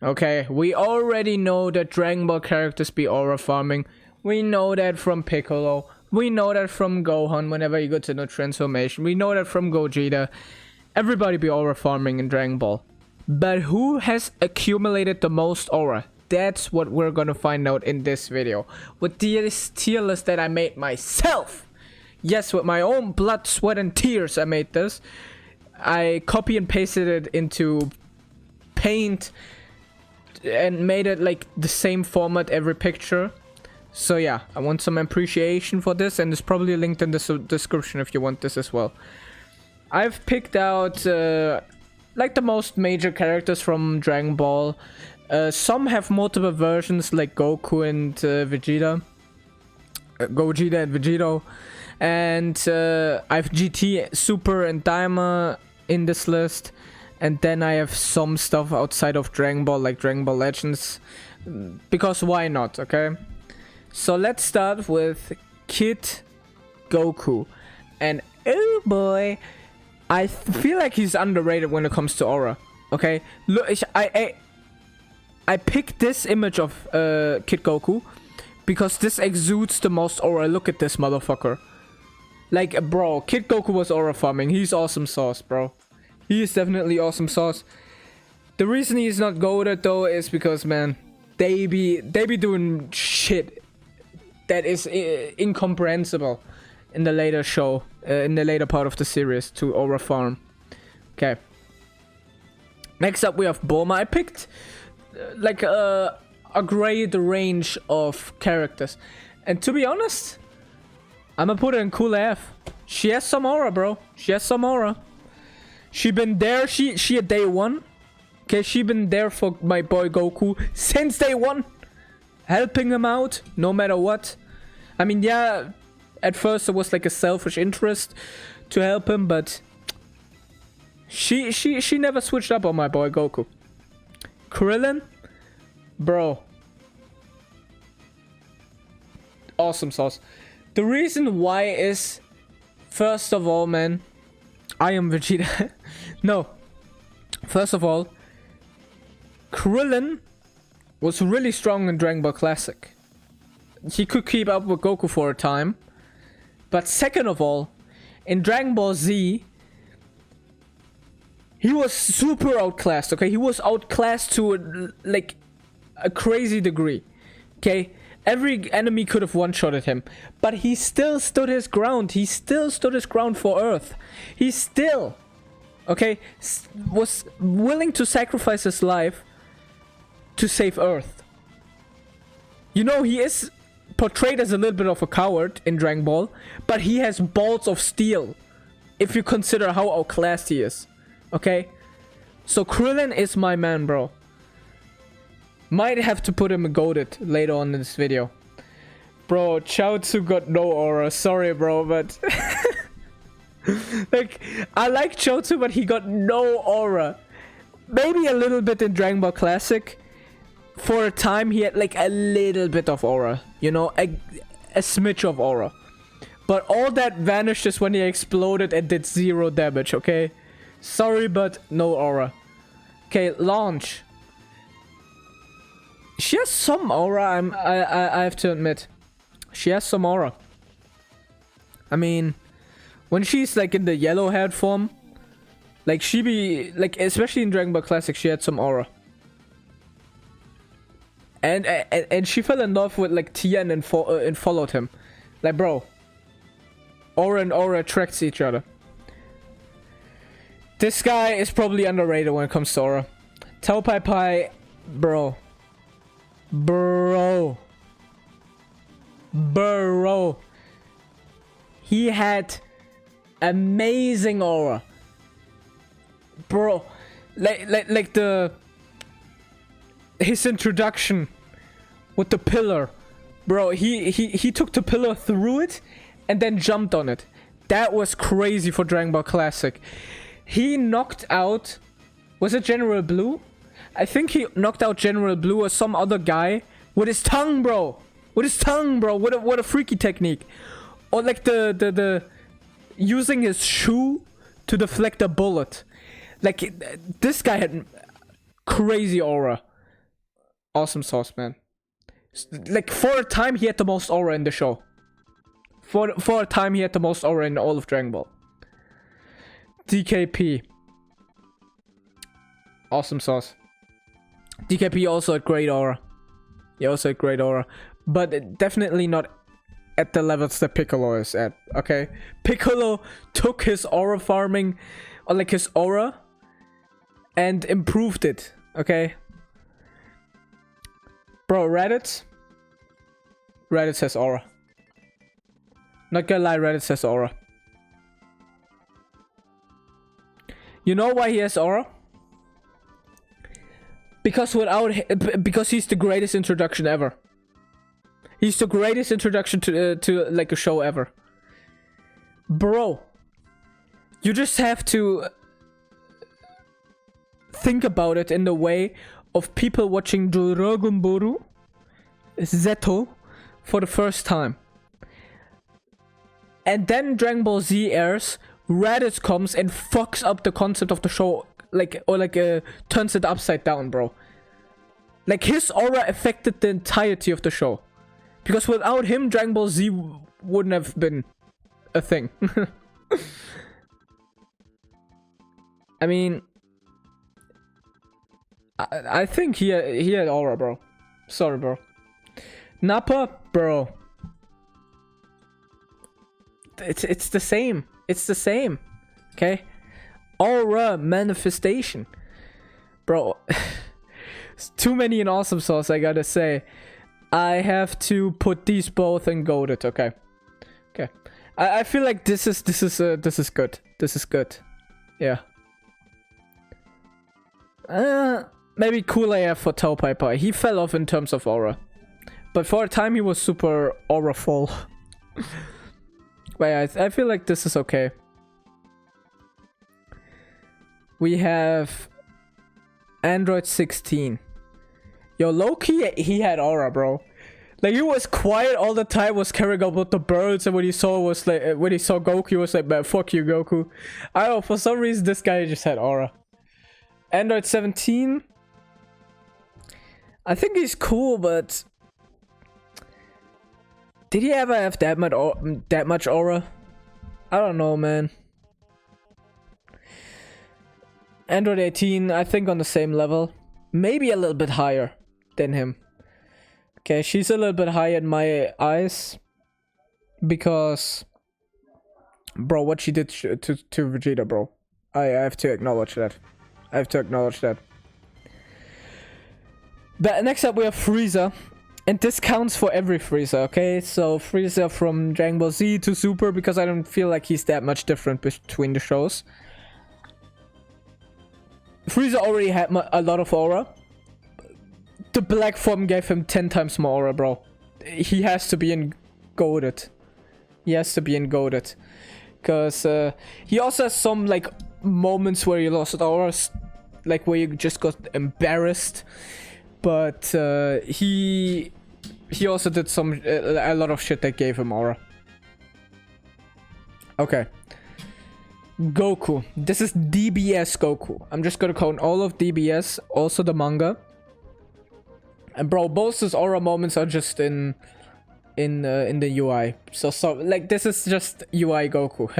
Okay, we already know that Dragon Ball characters be aura farming. We know that from Piccolo. We know that from Gohan whenever he gets into transformation. We know that from Gogeta. Everybody be aura farming in Dragon Ball. But who has accumulated the most aura? That's what we're gonna find out in this video. With this tier list that I made myself. Yes, with my own blood, sweat, and tears I made this. I copy and pasted it into Paint and made it like the same format every picture. So yeah, I want some appreciation for this, and it's probably linked in the description if you want this as well. I've picked out like the most major characters from Dragon Ball. Some have multiple versions like Goku and Vegeta. Gogeta and Vegito. And I have GT, Super, and Daima in this list. And then I have some stuff outside of Dragon Ball, like Dragon Ball Legends. Because why not, okay? So let's start with Kid Goku. And oh boy, I feel like he's underrated when it comes to aura. Okay, look, I picked this image of Kid Goku because this exudes the most aura. Look at this motherfucker. Like, bro, Kid Goku was aura farming. He's awesome sauce, bro. He is definitely awesome sauce. The reason he's not goated though is because, man, they be doing shit that is incomprehensible in the later show, in the later part of the series to aura farm. Okay. Next up we have Bulma. I picked like a great range of characters, and to be honest, I'm gonna put her in cool AF. She has some aura, bro. She has some aura. She been there. She at day one. Okay, she been there for my boy Goku since day one, helping him out no matter what. I mean, yeah, at first it was like a selfish interest to help him, but she never switched up on my boy Goku. Krillin, bro, awesome sauce. The reason why is, first of all, man, I am Vegeta. No, first of all, Krillin was really strong in Dragon Ball Classic. He could keep up with Goku for a time. But second of all, in Dragon Ball Z, he was super outclassed, okay? He was outclassed to like a crazy degree, okay? Every enemy could have one-shotted him, but he still stood his ground. He still stood his ground for Earth. He still, okay, was willing to sacrifice his life to save Earth. You know, he is portrayed as a little bit of a coward in Dragon Ball, but he has balls of steel if you consider how outclassed he is. Okay? So Krillin is my man, bro. Might have to put him a goated later on in this video. Bro, Chaozu got no aura. Sorry, bro, but like, I like Chaozu, but he got no aura. Maybe a little bit in Dragon Ball Classic. For a time, he had like a little bit of aura. You know, a smidge of aura. But all that vanished just when he exploded and did 0 damage, okay? Sorry, but no aura. Okay, Launch. She has some aura, I have to admit. She has some aura. I mean, when she's like in the yellow-haired form, like she be, like, especially in Dragon Ball Classic, she had some aura. And she fell in love with like Tien and followed him. Like, bro, aura and aura attracts each other. This guy is probably underrated when it comes to aura. Tao Pai Pai, bro. Bro. He had amazing aura. Bro. Like his introduction with the pillar. Bro, he took the pillar through it and then jumped on it. That was crazy for Dragon Ball Classic. He knocked out... Was it General Blue? I think he knocked out General Blue or some other guy with his tongue, bro. With his tongue, bro. What a freaky technique. Or like the using his shoe to deflect a bullet. Like, this guy had crazy aura. Awesome sauce, man. Like, for a time, he had the most aura in the show. For a time, he had the most aura in all of Dragon Ball. DKP. Awesome sauce. DKP also had great aura. He also had great aura. But definitely not at the levels that Piccolo is at, okay? Piccolo took his aura farming, or like his aura, and improved it, okay? Bro, Raditz has aura. Not gonna lie, Raditz has aura. You know why he has aura? Because because he's the greatest introduction ever. He's the greatest introduction to like a show ever. Bro, you just have to think about it in the way of people watching Dragon Ball Zeto for the first time. And then Dragon Ball Z airs, Raditz comes and fucks up the concept of the show, turns it upside down, bro. Like, his aura affected the entirety of the show. Because without him, Dragon Ball Z wouldn't have been a thing. I mean, I think he had aura, bro. Sorry, bro. Nappa, bro. It's the same. It's the same. Okay? Aura manifestation. Bro. Too many in awesome sauce, I gotta say. I have to put these both in goated. Okay. Okay. I feel like this is good. This is good. Yeah. Maybe cool AF for Tao Pai Pai. He fell off in terms of aura. But for a time he was super aura-full. Wait, I feel like this is okay. We have Android 16. Yo, low-key, he had aura, bro. Like, he was quiet all the time, was caring about the birds, and when he saw Goku, he was like, man, fuck you, Goku. I don't know, for some reason, this guy just had aura. Android 17. I think he's cool, but did he ever have that much aura? I don't know, man. Android 18, I think on the same level. Maybe a little bit higher than him. Okay, she's a little bit high in my eyes. Because, bro, what she did to Vegeta, bro. I have to acknowledge that. I have to acknowledge that. But next up we have Frieza. And this counts for every Frieza, okay? So Frieza from Dragon Ball Z to Super, because I don't feel like he's that much different between the shows. Frieza already had a lot of aura. The black form gave him 10 times more aura, bro. He has to be in goated. He has to be in goated. Because he also has some like moments where he lost auras. Like where you just got embarrassed. But he also did a lot of shit that gave him aura. Okay. Goku. This is DBS Goku. I'm just gonna count all of DBS, also the manga. And bro, both his aura moments are just in the UI. So like this is just UI Goku.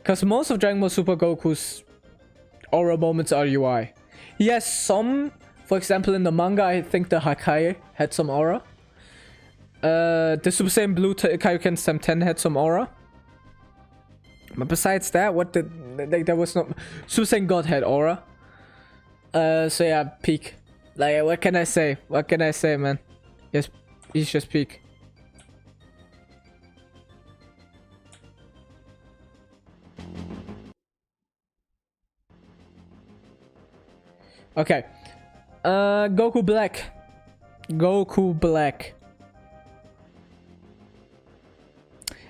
Cause most of Dragon Ball Super Goku's aura moments are UI. He has some, for example in the manga, I think the Hakai had some aura. The Super Saiyan Blue Kaioken Stem 10 had some aura. But besides that, there was not... Super Saiyan God had aura. So yeah, peak. Like, what can I say? What can I say, man? Yes, he's just peak. Okay. Goku Black. Goku Black.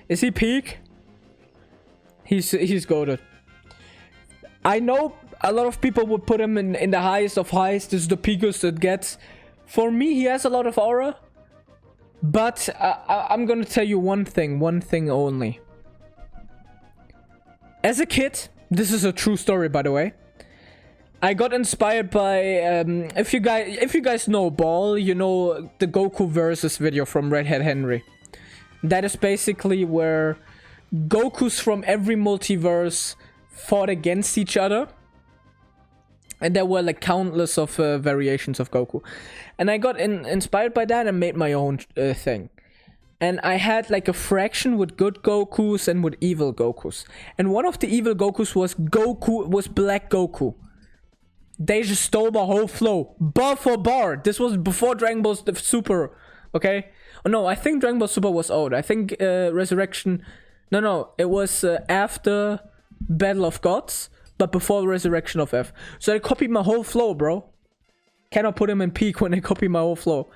Is he peak? He's goated. I know a lot of people would put him in the highest of highs. This is the peakest it gets. For me, he has a lot of aura. But I'm gonna tell you one thing only. As a kid, this is a true story, by the way. I got inspired by if you guys know Ball, you know the Goku versus video from Red Hat Henry. That is basically where Gokus from every multiverse fought against each other. And there were like countless of variations of Goku. And I got inspired by that and made my own thing. And I had like a fraction with good Gokus and with evil Gokus. And one of the evil Gokus was Black Goku. They just stole my whole flow. Bar for bar. This was before Dragon Ball Super. Okay? Oh no, I think Dragon Ball Super was old. I think Resurrection... No, it was after Battle of Gods, but before Resurrection of F. So they copied my whole flow, bro. Cannot put him in peak when they copy my whole flow.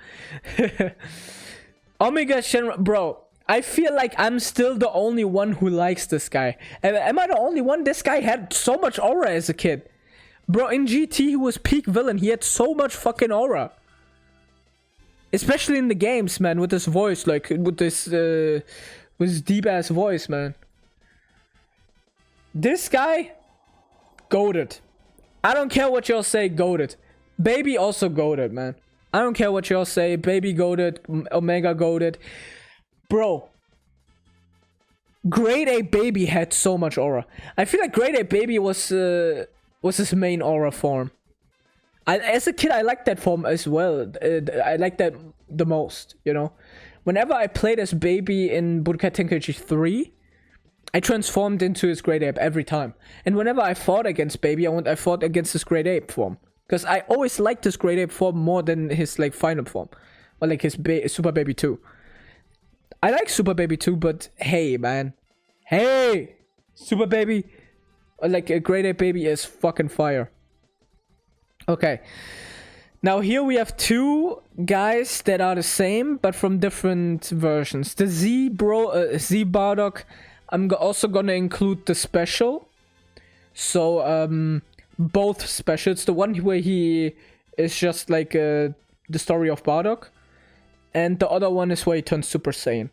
Omega Shenron... Bro, I feel like I'm still the only one who likes this guy. Am I the only one? This guy had so much aura as a kid. Bro, in GT, he was peak villain. He had so much fucking aura. Especially in the games, man, with his voice. Like, with this deep-ass voice, man. This guy, goated. I don't care what y'all say, goated. Baby also goated, man. I don't care what y'all say. Baby goated, Omega goated. Bro. Grade A Baby had so much aura. I feel like Grade A Baby was his main aura form. As a kid, I liked that form as well. I liked that the most, you know. Whenever I played as Baby in Budokai Tenkaichi 3, I transformed into his Great Ape every time. And whenever I fought against Baby, I fought against his Great Ape form. Because I always liked his Great Ape form more than his like final form. Or like his Super Baby 2. I like Super Baby 2, but hey, man. Hey! Super Baby... Like a Great Ape Baby is fucking fire. Okay. Now here we have two guys that are the same, but from different versions. The Z Bardock, I'm also gonna include the special. So, both specials. The one where he is just like the story of Bardock. And the other one is where he turns Super Saiyan.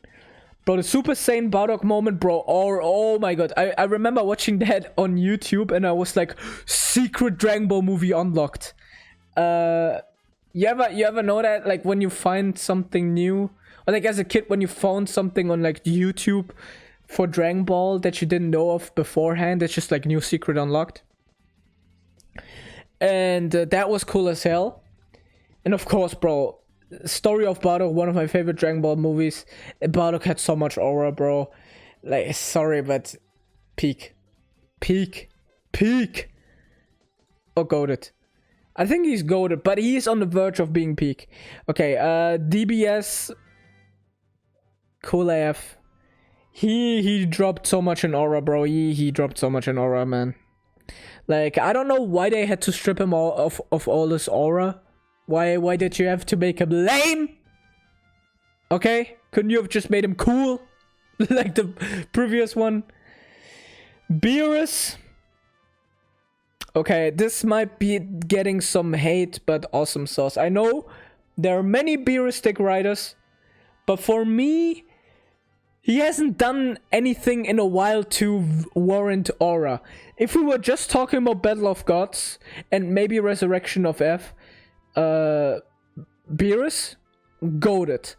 Bro, the Super Saiyan Bardock moment, bro. Oh my god. I remember watching that on YouTube and I was like, secret Dragon Ball movie unlocked. You ever know that? Like when you find something new? Or like as a kid when you found something on like YouTube for Dragon Ball that you didn't know of beforehand. It's just like new secret unlocked. And that was cool as hell. And of course, bro. Story of Bardock, one of my favorite Dragon Ball movies. Bardock had so much aura, bro. Like, sorry, but peak. Oh, goated. I think he's goated, but he's on the verge of being peak. Okay, DBS. Cool AF. He dropped so much in aura, bro. He dropped so much in aura, man. Like, I don't know why they had to strip him of all this aura. Why did you have to make him lame? Okay? Couldn't you have just made him cool? Like the previous one? Beerus. Okay, this might be getting some hate, but awesome sauce. I know there are many Beerus stick riders, but for me, he hasn't done anything in a while to warrant aura. If we were just talking about Battle of Gods and maybe Resurrection of F, Beerus, goated.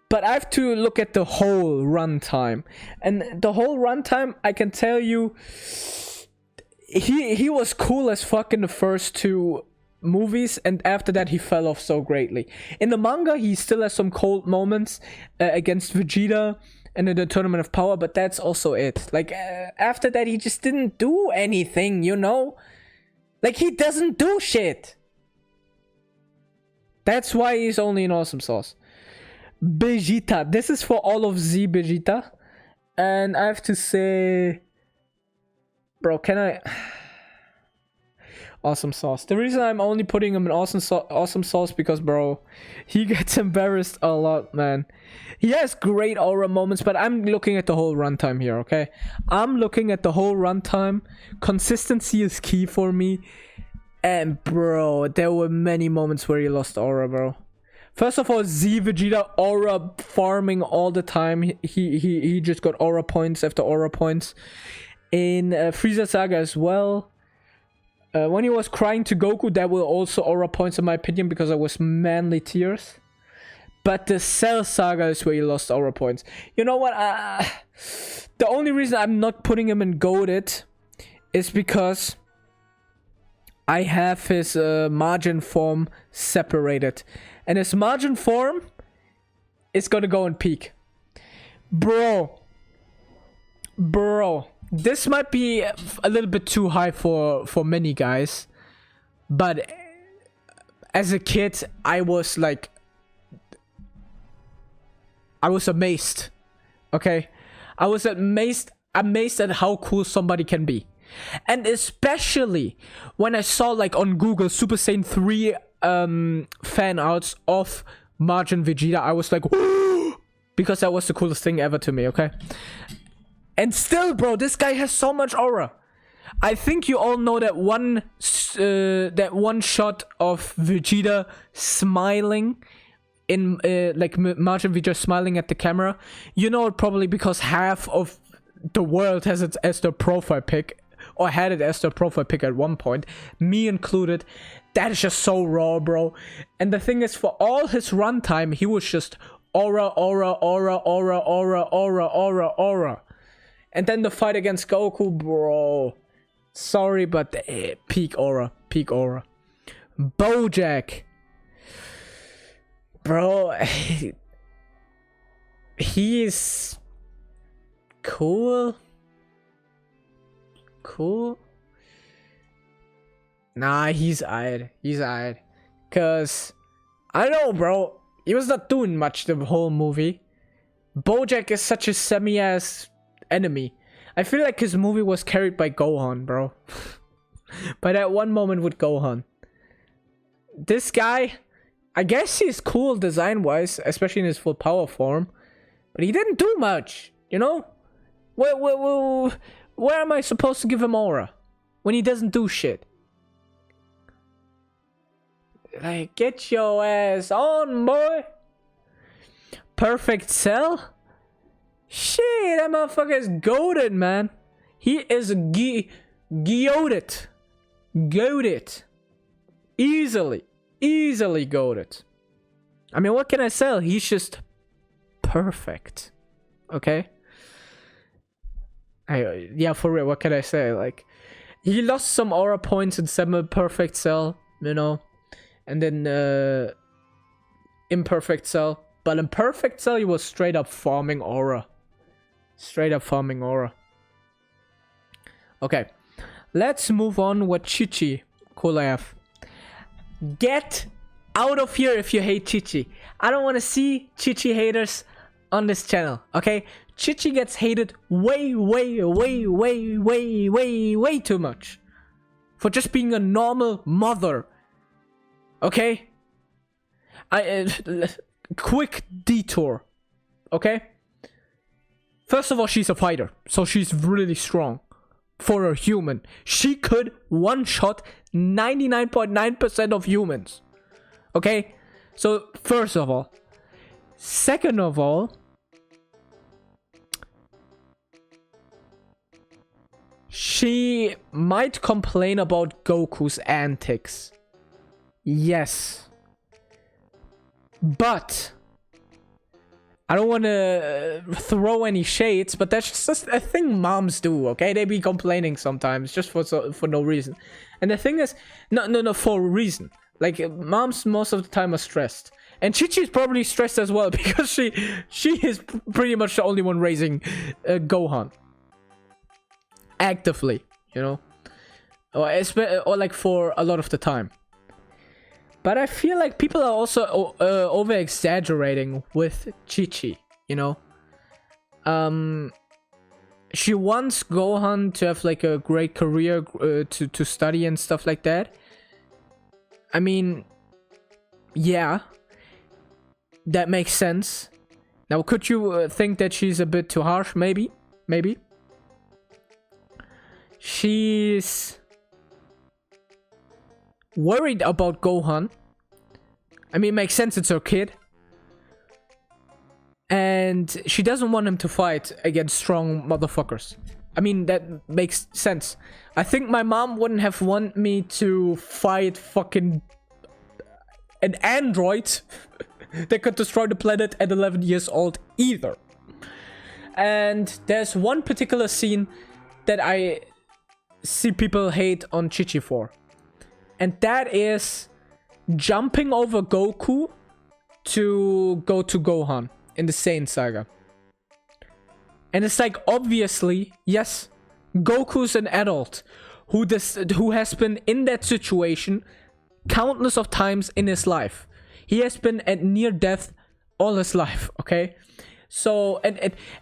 But I have to look at the whole runtime. And the whole runtime, I can tell you, he was cool as fuck in the first two movies, and after that he fell off so greatly. In the manga, he still has some cold moments against Vegeta and in the Tournament of Power, but that's also it. Like, after that, he just didn't do anything, you know? Like, he doesn't do shit. That's why he's only in awesome sauce. Vegeta. This is for all of Z Vegeta. And I have to say... Bro, can I... Awesome sauce. The reason I'm only putting him in awesome sauce because, bro, he gets embarrassed a lot, man. He has great aura moments, but I'm looking at the whole runtime here, okay? I'm looking at the whole runtime. Consistency is key for me. And bro, there were many moments where he lost aura, bro. First of all, Z Vegeta aura farming all the time. He just got aura points after aura points. In Frieza Saga as well. When he was crying to Goku, that were also aura points in my opinion, because it was manly tears. But the Cell Saga is where he lost aura points. You know what? The only reason I'm not putting him in GOATed is because I have his margin form separated. And his margin form is gonna go in peak. Bro, this might be a little bit too high for many guys. But as a kid, I was amazed. Okay? I was amazed at how cool somebody can be. And especially when I saw on Google Super Saiyan 3 fan arts of Majin Vegeta, I was like, because that was the coolest thing ever to me, okay? And still, bro, this guy has so much aura. I think you all know that one shot of Vegeta smiling in Majin Vegeta smiling at the camera. You know it probably because half of the world has it as their profile pic, or had it as their profile pic at one point, me included. That is just so raw, bro. And the thing is, for all his runtime, he was just aura. And then the fight against Goku, bro. Sorry, but peak aura. Bojack. Bro, he's cool. Nah, he's aight. Cause I don't know, bro. He was not doing much the whole movie. Bojack is such a semi-ass enemy. I feel like his movie was carried by Gohan, bro. By that one moment with Gohan. This guy, I guess he's cool design-wise, especially in his full power form. But he didn't do much, you know? Where am I supposed to give him aura? When he doesn't do shit? Like, get your ass on, boy! Perfect Cell? Shit, that motherfucker is goated, man. He is goated. Goated. Easily goated. I mean, what can I say? He's just perfect. Okay? Yeah, for real, what can I say? Like, he lost some aura points in semi-perfect Cell, you know? And then, imperfect Cell. But in perfect Cell, he was straight up farming aura. Okay. Let's move on with Chi-Chi. Kulaev. Get out of here if you hate Chi-Chi. I don't want to see Chi-Chi haters on this channel, okay? Chi-Chi gets hated way too much. For just being a normal mother. Okay? Quick detour. Okay? First of all, she's a fighter. So she's really strong. For a human. She could one-shot 99.9% of humans. Okay? So, first of all. Second of all. She might complain about Goku's antics. Yes. But I don't want to throw any shades, but that's just a thing moms do, okay? They be complaining sometimes just for no reason. And the thing is, no, for a reason. Like, moms most of the time are stressed. And Chi-Chi is probably stressed as well because she is pretty much the only one raising Gohan. Actively, you know? Or like for a lot of the time. But I feel like people are also over-exaggerating with Chi-Chi, you know? She wants Gohan to have like a great career to study and stuff like that. I mean, yeah. That makes sense. Now, could you think that she's a bit too harsh? Maybe. She's worried about Gohan. I mean, it makes sense, it's her kid. And she doesn't want him to fight against strong motherfuckers. I mean, that makes sense. I think my mom wouldn't have want me to fight fucking an android that could destroy the planet at 11 years old either. And there's one particular scene that I see people hate on Chi-Chi for. And that is jumping over Goku to go to Gohan in the Saiyan Saga. And it's like, obviously, yes, Goku's an adult who has been in that situation countless of times in his life. He has been at near death all his life, okay? So,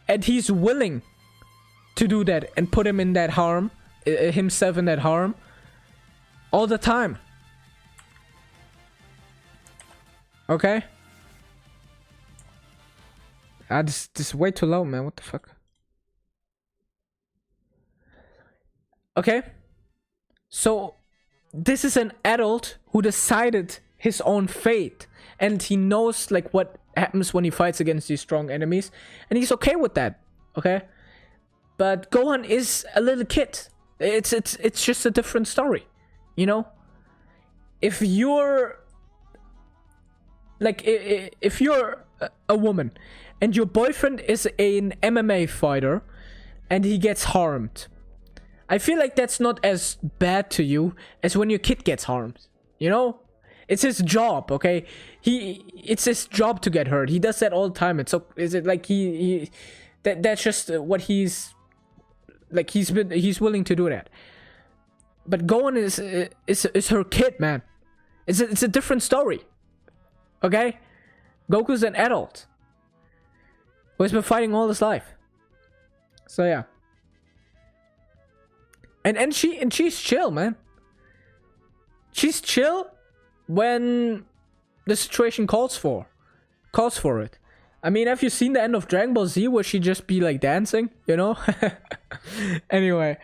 and he's willing to do that and put him in that harm, himself in that harm, all the time. Okay? This is way too low, man. What the fuck? Okay? So, this is an adult who decided his own fate. And he knows, like, what happens when he fights against these strong enemies. And he's okay with that. Okay? But Gohan is a little kid. It's just a different story. You know? If you're... Like, if you're a woman and your boyfriend is an MMA fighter and he gets harmed, I feel like that's not as bad to you as when your kid gets harmed. You know? It's his job, okay? It's his job to get hurt. He does that all the time. Is it like that's just what he's like, he's willing to do that. But Gohan is her kid, man. It's a different story. Okay? Goku's an adult who has been fighting all his life. So yeah. And she's chill, man. She's chill when the situation calls for it. I mean, have you seen the end of Dragon Ball Z where she just be like dancing, you know? Anyway,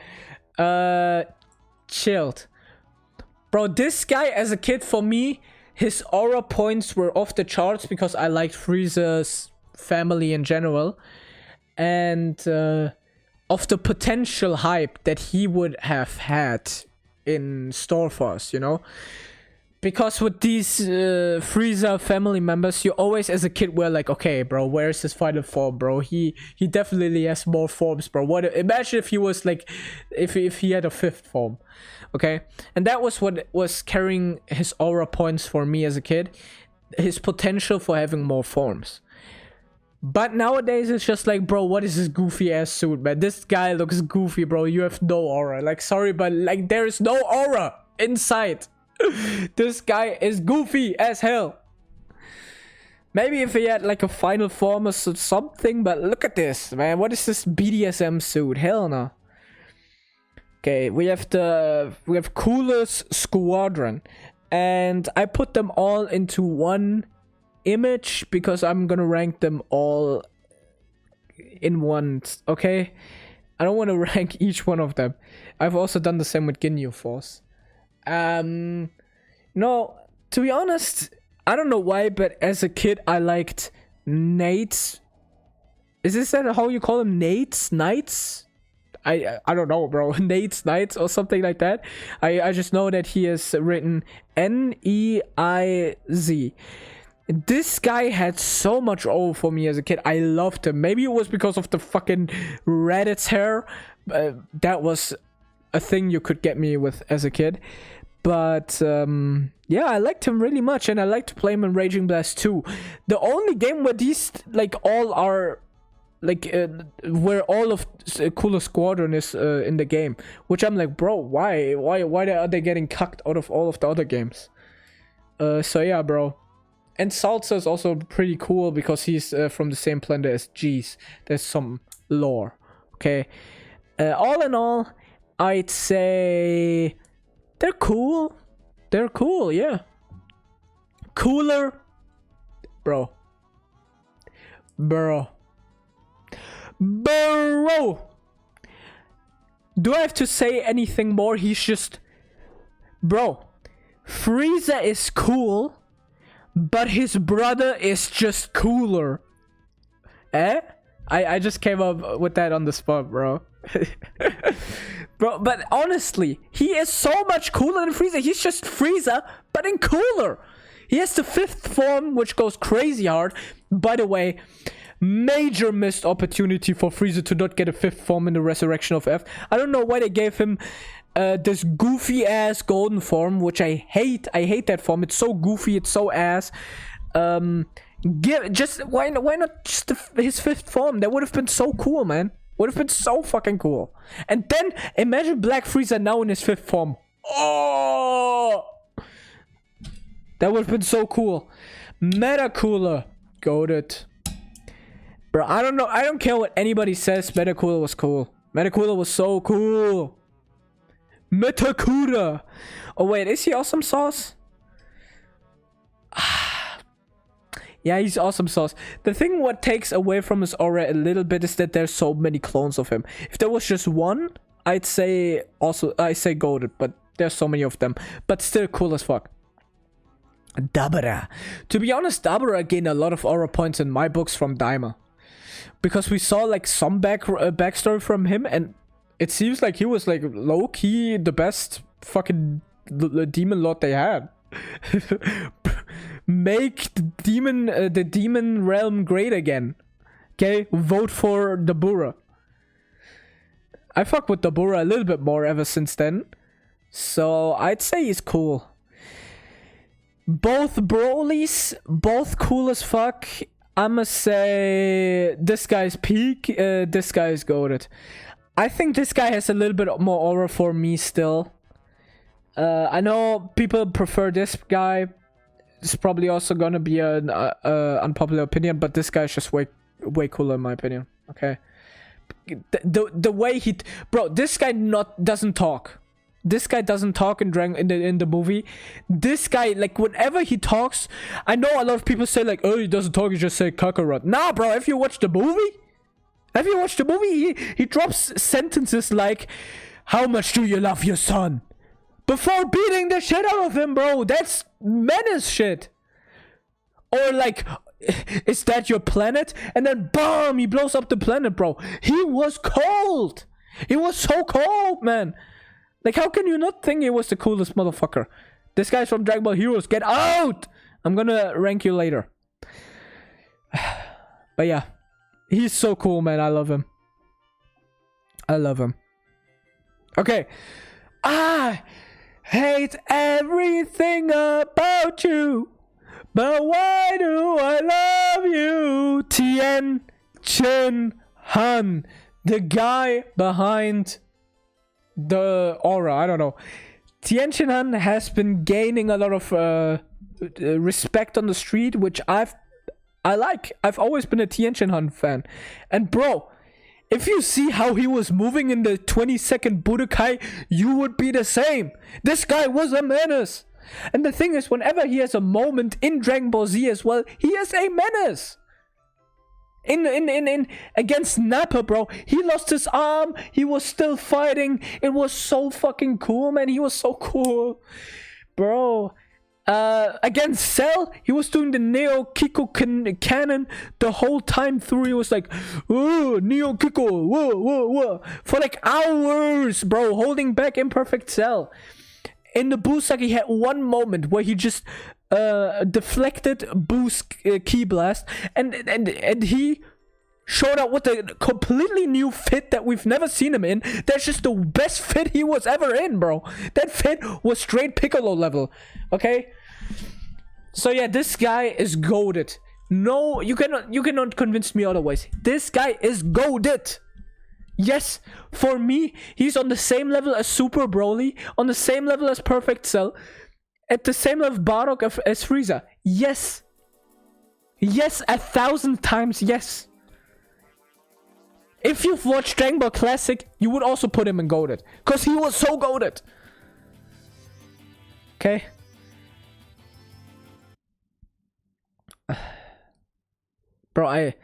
chilled. Bro, this guy as a kid, for me, his aura points were off the charts because I liked Frieza's family in general. And of the potential hype that he would have had in store for us, you know? Because with these Frieza family members, you always as a kid were like, okay, bro, where's his final form, bro? He definitely has more forms, bro. Imagine if he was like, if he had a fifth form, okay? And that was what was carrying his aura points for me as a kid, his potential for having more forms. But nowadays it's just like, bro, what is this goofy ass suit, man? This guy looks goofy, bro. You have no aura. Like, sorry, but like there is no aura inside. This guy is goofy as hell. Maybe if he had like a final form or something, but look at this, man. What is this BDSM suit? Hell no. Okay, we have Cooler's Squadron, and I put them all into one image because I'm gonna rank them all in one. Okay, I don't want to rank each one of them. I've also done the same with Ginyu Force. No, to be honest, I don't know why, but as a kid I liked Nate's. Is that how you call them? Nate's Knights? I don't know, bro. Nate's Knights or something like that. I just know that he is written Neiz. This guy had so much O for me as a kid. I loved him. Maybe it was because of the fucking Raditz hair. That was a thing you could get me with as a kid. But yeah, I liked him really much, and I like to play him in Raging Blast 2. The only game where these like all are like where all of Cooler Squadron is in the game, which I'm like, bro, why are they getting cucked out of all of the other games? So yeah, bro. And Salsa is also pretty cool because he's from the same planet as Jeez. There's some lore. Okay. All in all, I'd say they're cool. They're cool, yeah. Cooler. Bro. Do I have to say anything more? He's just... Bro. Frieza is cool, but his brother is just cooler. Eh? I just came up with that on the spot, bro. Bro, but honestly, he is so much cooler than Frieza. He's just Frieza, but in cooler. He has the 5th form, which goes crazy hard. By the way, major missed opportunity for Frieza to not get a 5th form in the Resurrection of F. I don't know why they gave him this goofy ass golden form, which I hate. I hate that form. It's so goofy. It's so ass. Why not just his 5th form? That would have been so cool, man. Would have been so fucking cool. And then imagine Black Frieza now in his 5th form. Oh, that would have been so cool. Meta Cooler, goated. Bro, I don't know. I don't care what anybody says. Meta Cooler was cool. Meta Cooler was so cool. Meta Cooler. Oh wait, is he Awesome Sauce? Yeah, he's Awesome Sauce. The thing what takes away from his aura a little bit is that there's so many clones of him. If there was just one, I'd say goated, but there's so many of them. But still cool as fuck. Dabura. To be honest, Dabura gained a lot of aura points in my books from Daima. Because we saw like some backstory from him, and it seems like he was like low-key the best fucking demon lord they had. Make the demon realm great again. Okay, vote for Dabura. I fuck with Dabura a little bit more ever since then, so I'd say he's cool. Both Brolys, both cool as fuck. I'ma say this guy's peak, this guy's goated. I think this guy has a little bit more aura for me still. I know people prefer this guy. It's probably also gonna be an unpopular opinion, but this guy's just way cooler in my opinion. Okay, the way he, bro, this guy doesn't talk. This guy doesn't talk in the movie. This guy, like, whenever he talks, I know a lot of people say like, oh, he doesn't talk, he just say Kakarot. Nah, bro, if you watch the movie, he drops sentences like, how much do you love your son? Before beating the shit out of him, bro. That's menace shit. Or like, is that your planet? And then boom, he blows up the planet, bro. He was cold. He was so cold, man. Like, how can you not think he was the coolest motherfucker? This guy's from Dragon Ball Heroes. Get out! I'm gonna rank you later. But yeah, he's so cool, man. I love him. I love him. Okay. I hate everything about you, but why do I love you? Tien Shin Han, the guy behind the aura. I don't know. Tien Shin Han has been gaining a lot of respect on the street, which I like. I've always been a Tien Shin Han fan. And bro, if you see how he was moving in the 20-second Budokai, you would be the same. This guy was a menace. And the thing is, whenever he has a moment in Dragon Ball Z as well, he is a menace. In against Nappa, bro, he lost his arm. He was still fighting. It was so fucking cool, man. He was so cool, bro. Against Cell, he was doing the Neo Kiko cannon the whole time through. He was like, oh, Neo Kiko, whoa, whoa, whoa, for like hours, bro, holding back Imperfect Cell. In the Buu, he had one moment where he just deflected Buu's Ki Blast, and he showed up with a completely new fit that we've never seen him in. That's just the best fit he was ever in, bro. That fit was straight Piccolo level. Okay. So yeah, this guy is goated. No, you cannot convince me otherwise. This guy is goated. Yes, for me, he's on the same level as Super Broly, on the same level as Perfect Cell, at the same level Bardock as Frieza. Yes. Yes, 1,000 times yes. If you've watched Dragon Ball Classic, you would also put him in goated, because he was so goated. Okay. Bro, I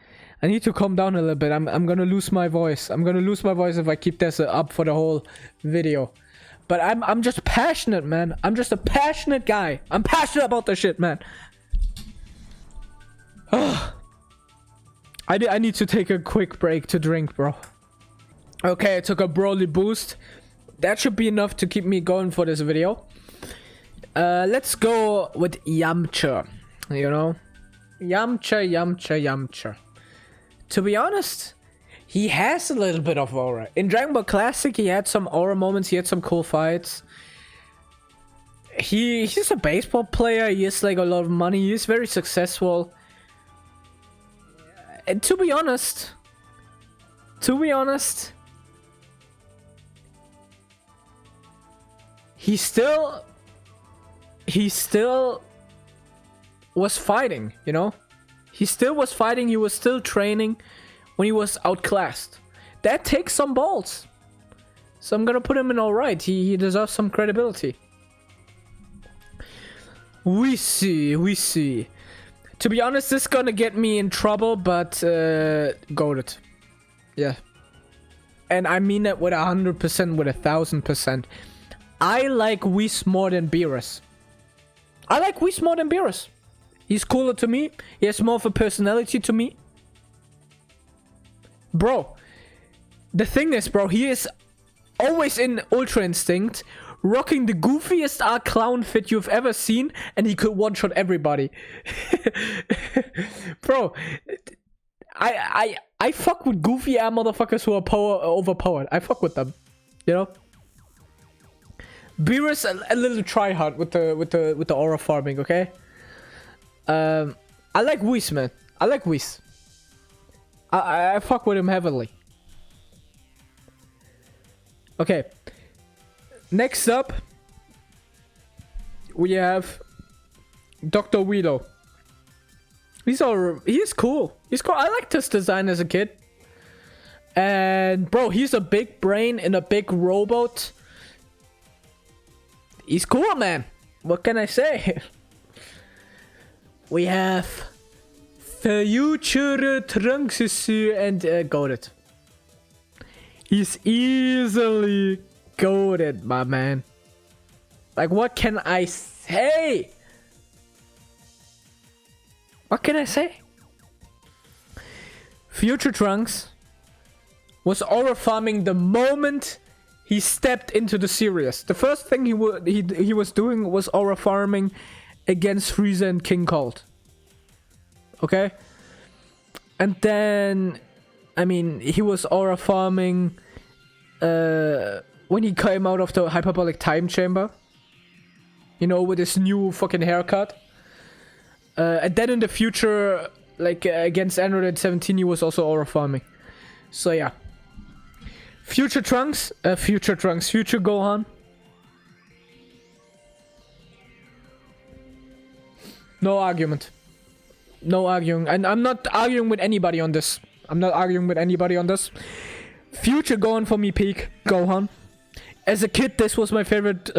need to calm down a little bit. I'm gonna lose my voice. I'm gonna lose my voice if I keep this up for the whole video. But I'm just passionate, man. I'm just a passionate guy. I'm passionate about this shit, man. I need to take a quick break to drink, bro. Okay, I took a Broly boost. That should be enough to keep me going for this video. Let's go with Yamcha. You know? Yamcha. To be honest, he has a little bit of aura. In Dragon Ball Classic, he had some aura moments. He had some cool fights. He's a baseball player. He has like a lot of money. He's very successful. And to be honest, he still was fighting, you know? He still was fighting, he was still training when he was outclassed. That takes some balls. So I'm gonna put him in alright. He deserves some credibility. We see. To be honest, this is gonna get me in trouble, but goated. Yeah. And I mean that with 100%, with 1000%. I like Whis more than Beerus. He's cooler to me. He has more of a personality to me. Bro, the thing is, bro, he is always in Ultra Instinct, rocking the goofiest clown fit you've ever seen, and he could one-shot everybody. Bro, I fuck with goofy ass motherfuckers who are overpowered. I fuck with them, you know. Beerus a little tryhard with the aura farming, okay? I like Whis, man. I like Whis. I fuck with him heavily. Okay. Next up, we have Dr. Wheelo. He is cool. He's cool. I liked his design as a kid. And bro, he's a big brain in a big robot. He's cool, man. What can I say? We have Future Trunks and goated. He's easily goated, my man. Like, what can I say? What can I say? Future Trunks was aura farming the moment he stepped into the series. The first thing he was doing was aura farming against Frieza and King Cold. Okay? And then, I mean, he was aura farming when he came out of the hyperbolic time chamber. You know, with his new fucking haircut. And then in the future, like against Android 17, he was also aura farming. So yeah. Future Gohan. No argument. No arguing. And I'm not arguing with anybody on this. Future Gohan for me, peak Gohan. As a kid, this was my favorite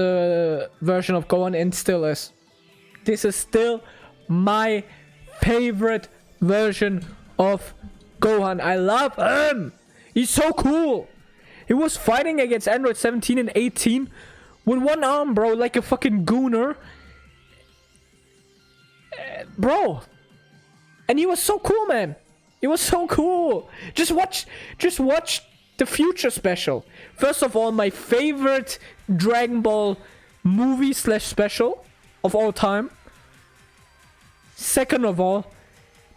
version of Gohan and still is. This is still my favorite version of Gohan. I love him. He's so cool. He was fighting against Android 17 and 18 with one arm, bro, like a fucking gooner. Bro. And he was so cool, man. He was so cool. Just watch the Future special. First of all, my favorite Dragon Ball movie / special of all time. Second of all,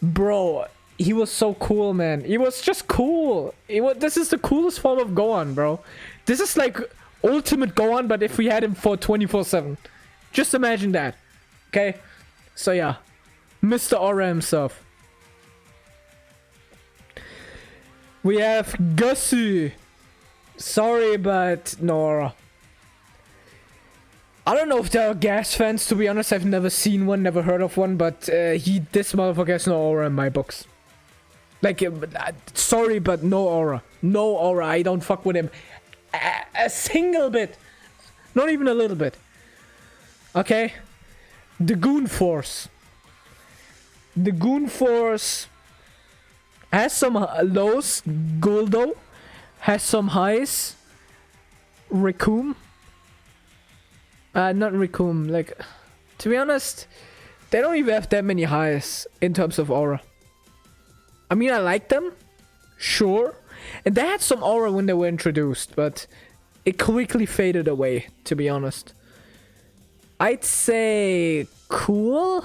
bro, he was so cool, man. He was just cool. This is the coolest form of Gohan, bro. This is like ultimate Gohan, but if we had him for 24/7. Just imagine that. Okay? So yeah. Mr. Aura himself. We have Gosu. Sorry, but no aura. I don't know if there are Gas fans, to be honest. I've never seen one, never heard of one, but this motherfucker has no aura in my books. Like, sorry, but no aura. No aura. I don't fuck with him. A single bit. Not even a little bit. Okay? The Goon Force. The Goon Force has some lows. Guldo has some highs. Recoome. Not Recoome. Like, to be honest, they don't even have that many highs in terms of aura. I mean, I like them. Sure. And they had some aura when they were introduced, but it quickly faded away, to be honest. I'd say cool.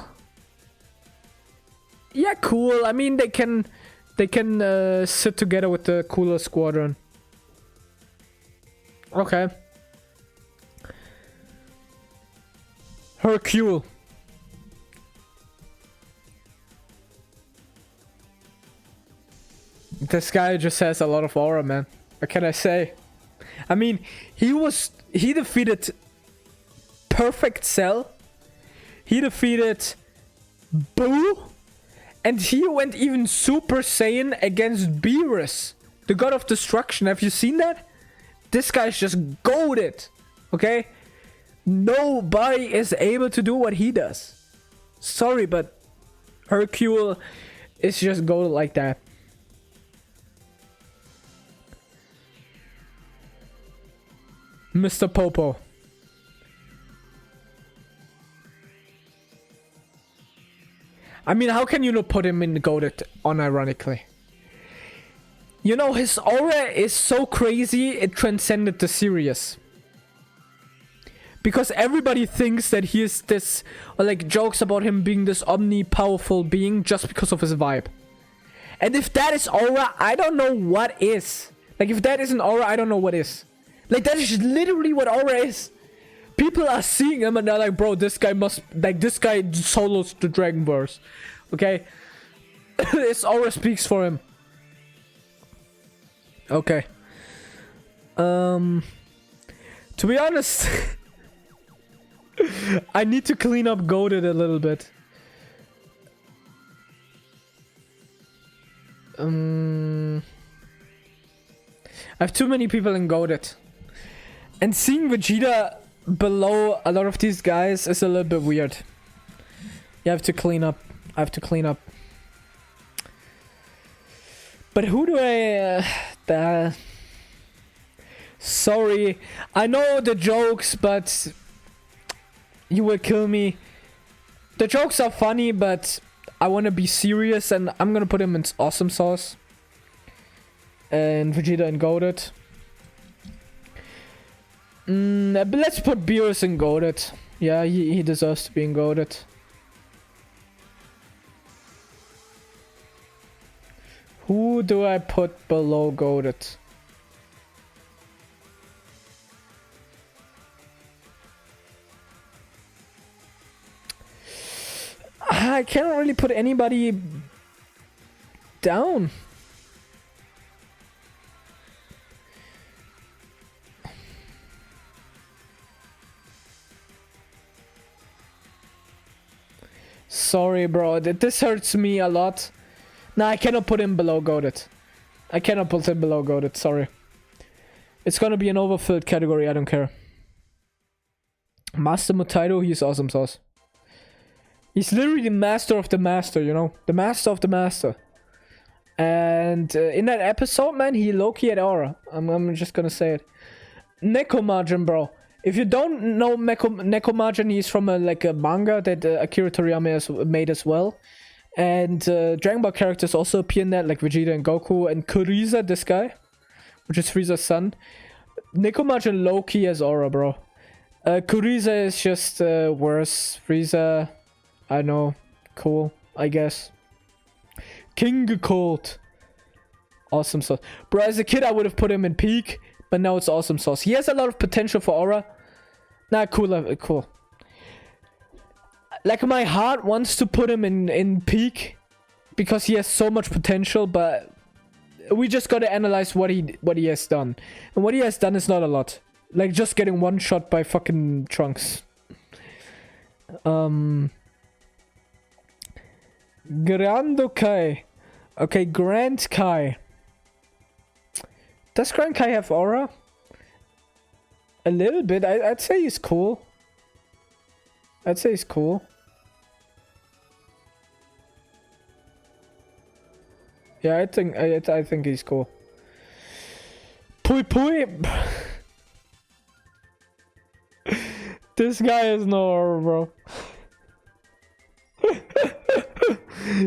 Yeah, cool. I mean, they can sit together with the cooler squadron. Okay. Hercule. This guy just has a lot of aura, man. What can I say? I mean, he defeated Perfect Cell. He defeated Boo. And he went even Super Saiyan against Beerus, the god of destruction. Have you seen that? This guy's just goated. Okay? Nobody is able to do what he does. Sorry, but Hercule is just goated like that. Mr. Popo. I mean, how can you not put him in the goated unironically? You know, his aura is so crazy, it transcended the series. Because everybody thinks that he is this, or like jokes about him being this omni-powerful being just because of his vibe. And if that is aura, I don't know what is. Like, if that isn't aura, I don't know what is. Like, that is literally what aura is. People are seeing him and they're like, bro, this guy must... Like, this guy solos the Dragonverse. Okay? His aura speaks for him. Okay. To be honest... I need to clean up Goated a little bit. I have too many people in Goated. And seeing Vegeta below a lot of these guys is a little bit weird. You have to clean up. I have to clean up. But who do I... Sorry. I know the jokes, but... You will kill me. The jokes are funny, but... I want to be serious, and I'm gonna put him in Awesome Sauce. And Vegeta in Goated. But let's put Beerus in Goated. Yeah, he deserves to be in Goated. Who do I put below Goated? I can't really put anybody down. Sorry, bro. This hurts me a lot. Nah, I cannot put him below Goated. I cannot put him below Goated. Sorry. It's gonna be an overfilled category. I don't care. Master Mutaido, he's Awesome Sauce. He's literally the master of the master, you know? The master of the master. And in that episode, man, he low-key had aura. I'm just gonna say it. Nekomagen, bro. If you don't know Nekomagen, he's from a manga that Akira Toriyama has made as well. And Dragon Ball characters also appear in that, like Vegeta and Goku. And Kuriza, this guy, which is Frieza's son. Nekomagen low-key has aura, bro. Kuriza is just worse. Frieza... I know. Cool, I guess. King Cold. Awesome Sauce. Bro, as a kid, I would have put him in Peak, but now it's Awesome Sauce. He has a lot of potential for aura. Nah, cool, cool. Like, my heart wants to put him in Peak, because he has so much potential, but we just gotta analyze what he has done. And what he has done is not a lot. Like, just getting one shot by fucking Trunks. Grando Kai. Okay, Grand Kai. Does Grand Kai have aura? A little bit. I'd say he's cool. I'd say he's cool. Yeah, I think he's cool. Pui Pui. This guy has no aura, bro.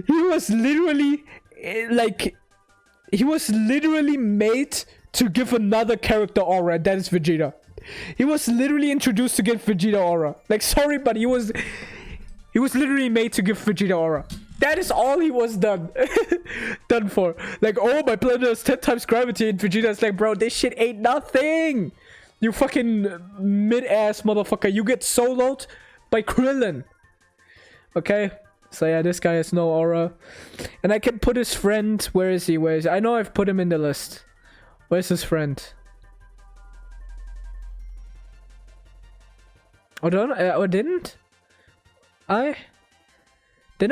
He was literally like He was literally made to give another character aura, and that is Vegeta. He was literally introduced to give Vegeta aura. Like, sorry, but he was literally made to give Vegeta aura. That is all he was done for. Like, oh, my planet has 10 times gravity, and Vegeta's like, bro, this shit ain't nothing. You fucking mid-ass motherfucker. You get soloed by Krillin. Okay? So yeah, this guy has no aura. And I can put his friend. Where is he? Where is he? I know I've put him in the list. Where's his friend? Oh, don't or didn't? Didn't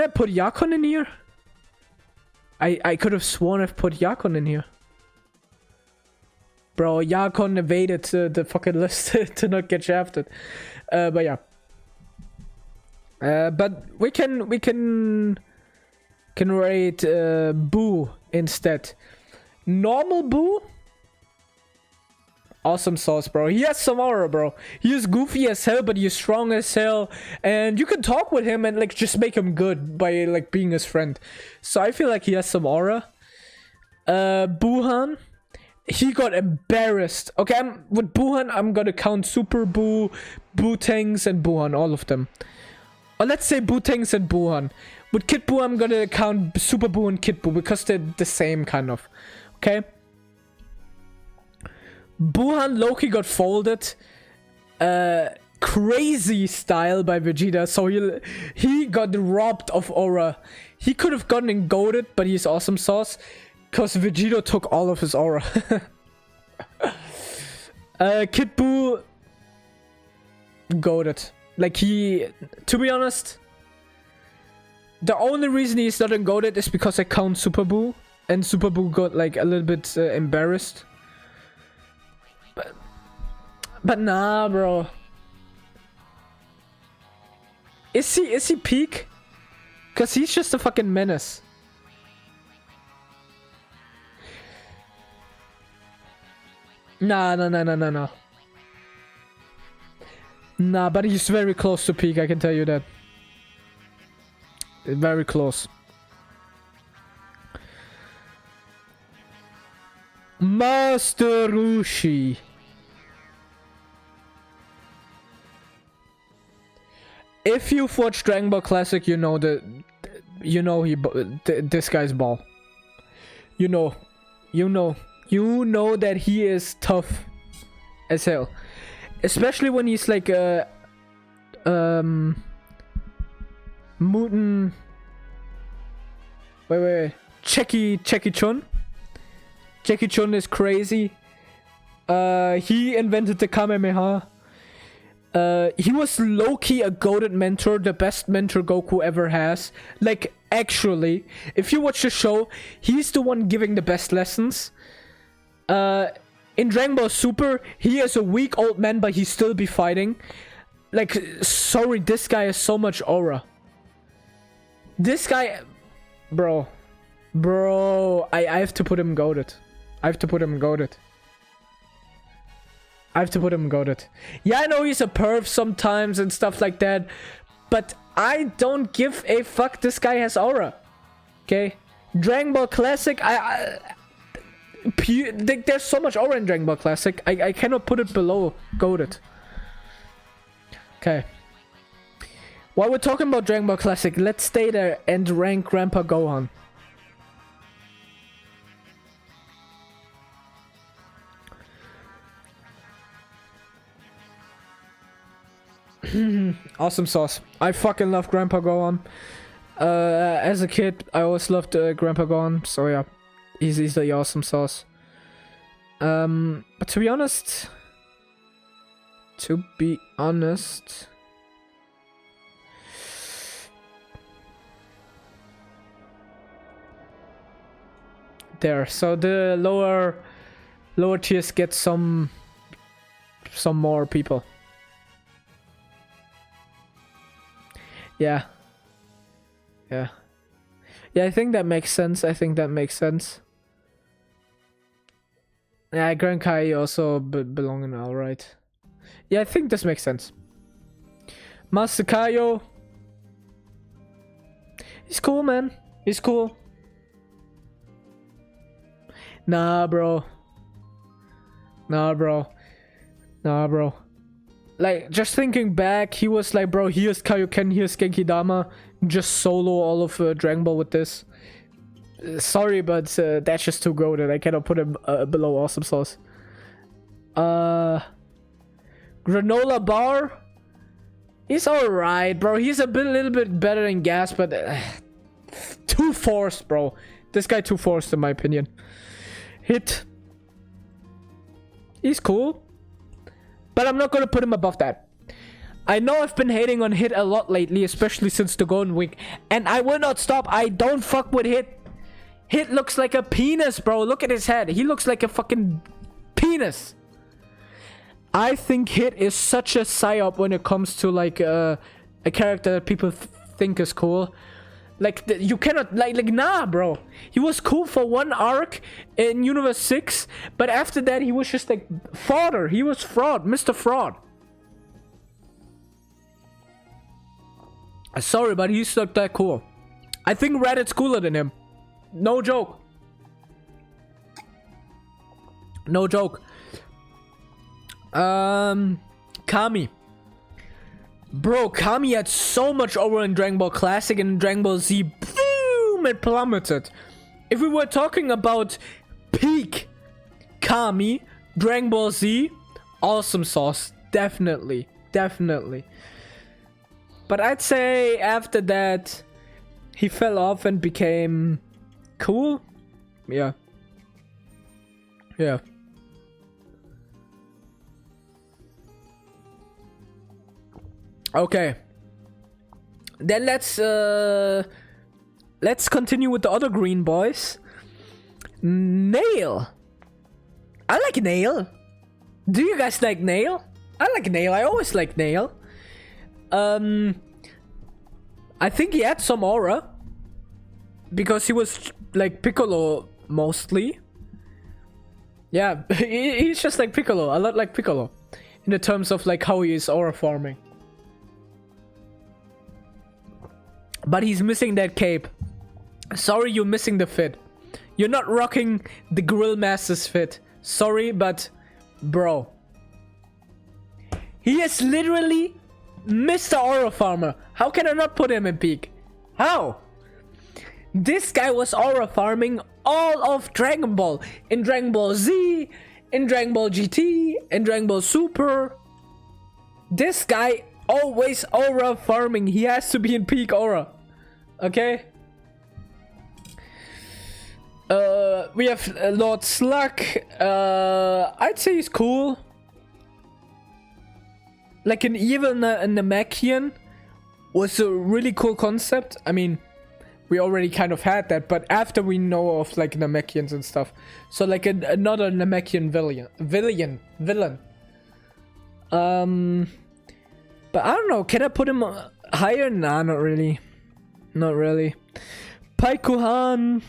I put Yakon in here? I could have sworn I've put Yakon in here. Bro, Yakon evaded the fucking list to not get shafted. But yeah. But we can rate Boo instead. Normal Boo? Awesome sauce, bro. He has some aura, bro. He is goofy as hell, but he's strong as hell. And you can talk with him and like just make him good by like being his friend. So I feel like he has some aura. Buhan. He got embarrassed. Okay, with Buhan, I'm gonna count Super Boo, Bootangs, and Buhan, all of them. Or let's say Bootangs and Buhan. With Kid Buu, I'm gonna count Super Buu and Kid Buu because they're the same kind of. Okay? Buhan Loki got folded. Crazy style by Vegeta. So he got robbed of aura. He could have gotten goated, but he's awesome sauce. Because Vegeta took all of his aura. Kid Buu goated. Like to be honest, the only reason he's not goated is because I count Super Buu. And Super Buu got like a little bit embarrassed. But nah, bro. Is he peak? Cause he's just a fucking menace. Nah. Nah, but he's very close to peak, I can tell you that. Very close. Master Roshi. If you've watched Dragon Ball Classic, you know this guy's ball. You know that he is tough as hell. Especially when he's like Muten. Wait. Jackie Chun. Jackie Chun is crazy. He invented the Kamehameha. He was low-key a goated mentor, the best mentor Goku ever has. Like, actually, if you watch the show, he's the one giving the best lessons. In Dragon Ball Super, he is a weak old man, but he still be fighting. Like, sorry, this guy has so much aura. This guy... Bro, I have to put him goated. I have to put him goated. Yeah, I know he's a perv sometimes and stuff like that, but I don't give a fuck. This guy has aura. Okay? Dragon Ball Classic, there's so much aura in Dragon Ball Classic, I cannot put it below goated. Okay. While we're talking about Dragon Ball Classic, let's stay there and rank Grandpa Gohan. Awesome sauce. I fucking love Grandpa Gohan. As a kid, I always loved Grandpa Gohan. So yeah, he's the awesome sauce. But to be honest, there. So the lower tiers get some more people. Yeah, I think that makes sense. Yeah, Grand Kai also belong in all right. Yeah, I think this makes sense. Master Kaio. He's cool, man. He's cool. Nah, bro. Nah, bro. Nah, bro. Like, just thinking back, he was like, bro, here's Kaioken, here's Genki Dama. Just solo all of Dragon Ball with this. Sorry, but that's just too goated. I cannot put him below Awesome Sauce. Granola Bar? He's alright, bro. He's a little bit better than Gas, but... too forced, bro. This guy too forced, in my opinion. Hit. He's cool. But I'm not gonna put him above that. I know I've been hating on Hit a lot lately, especially since the Golden Week. And I will not stop. I don't fuck with Hit. Hit looks like a penis, bro. Look at his head. He looks like a fucking penis. I think Hit is such a psyop when it comes to like a character that people think is cool. Like, you cannot, like, nah, bro. He was cool for one arc in Universe 6, but after that, he was just, like, fodder. He was fraud, Mr. Fraud. Sorry, but he's not that cool. I think Reddit's cooler than him. No joke. No joke. Kami. Bro, Kami had so much over in Dragon Ball Classic, and in Dragon Ball Z, boom, it plummeted. If we were talking about peak Kami, Dragon Ball Z, Awesome Sauce, definitely, definitely. But I'd say after that, he fell off and became cool. Yeah. Yeah. Okay. Then let's continue with the other green boys. Nail. I like Nail. Do you guys like Nail? I like Nail. I always like Nail. I think he had some aura. Because he was like Piccolo mostly. Yeah, he's just like Piccolo. A lot like Piccolo. In the terms of like how he is aura farming. But he's missing that cape. Sorry, you're missing the fit. You're not rocking the Grill Masters fit. Sorry, but bro. He is literally Mr. Aura Farmer. How can I not put him in peak? How? This guy was aura farming all of Dragon Ball. In Dragon Ball Z, in Dragon Ball GT, in Dragon Ball Super. This guy always aura farming. He has to be in peak aura. Okay? We have Lord Slug. I'd say he's cool. Like an evil Namekian was a really cool concept. I mean, we already kind of had that, but after we know of like Namekians and stuff. So like another Namekian villain. But I don't know, can I put him higher? Nah, not really. Not really. Paikuhan.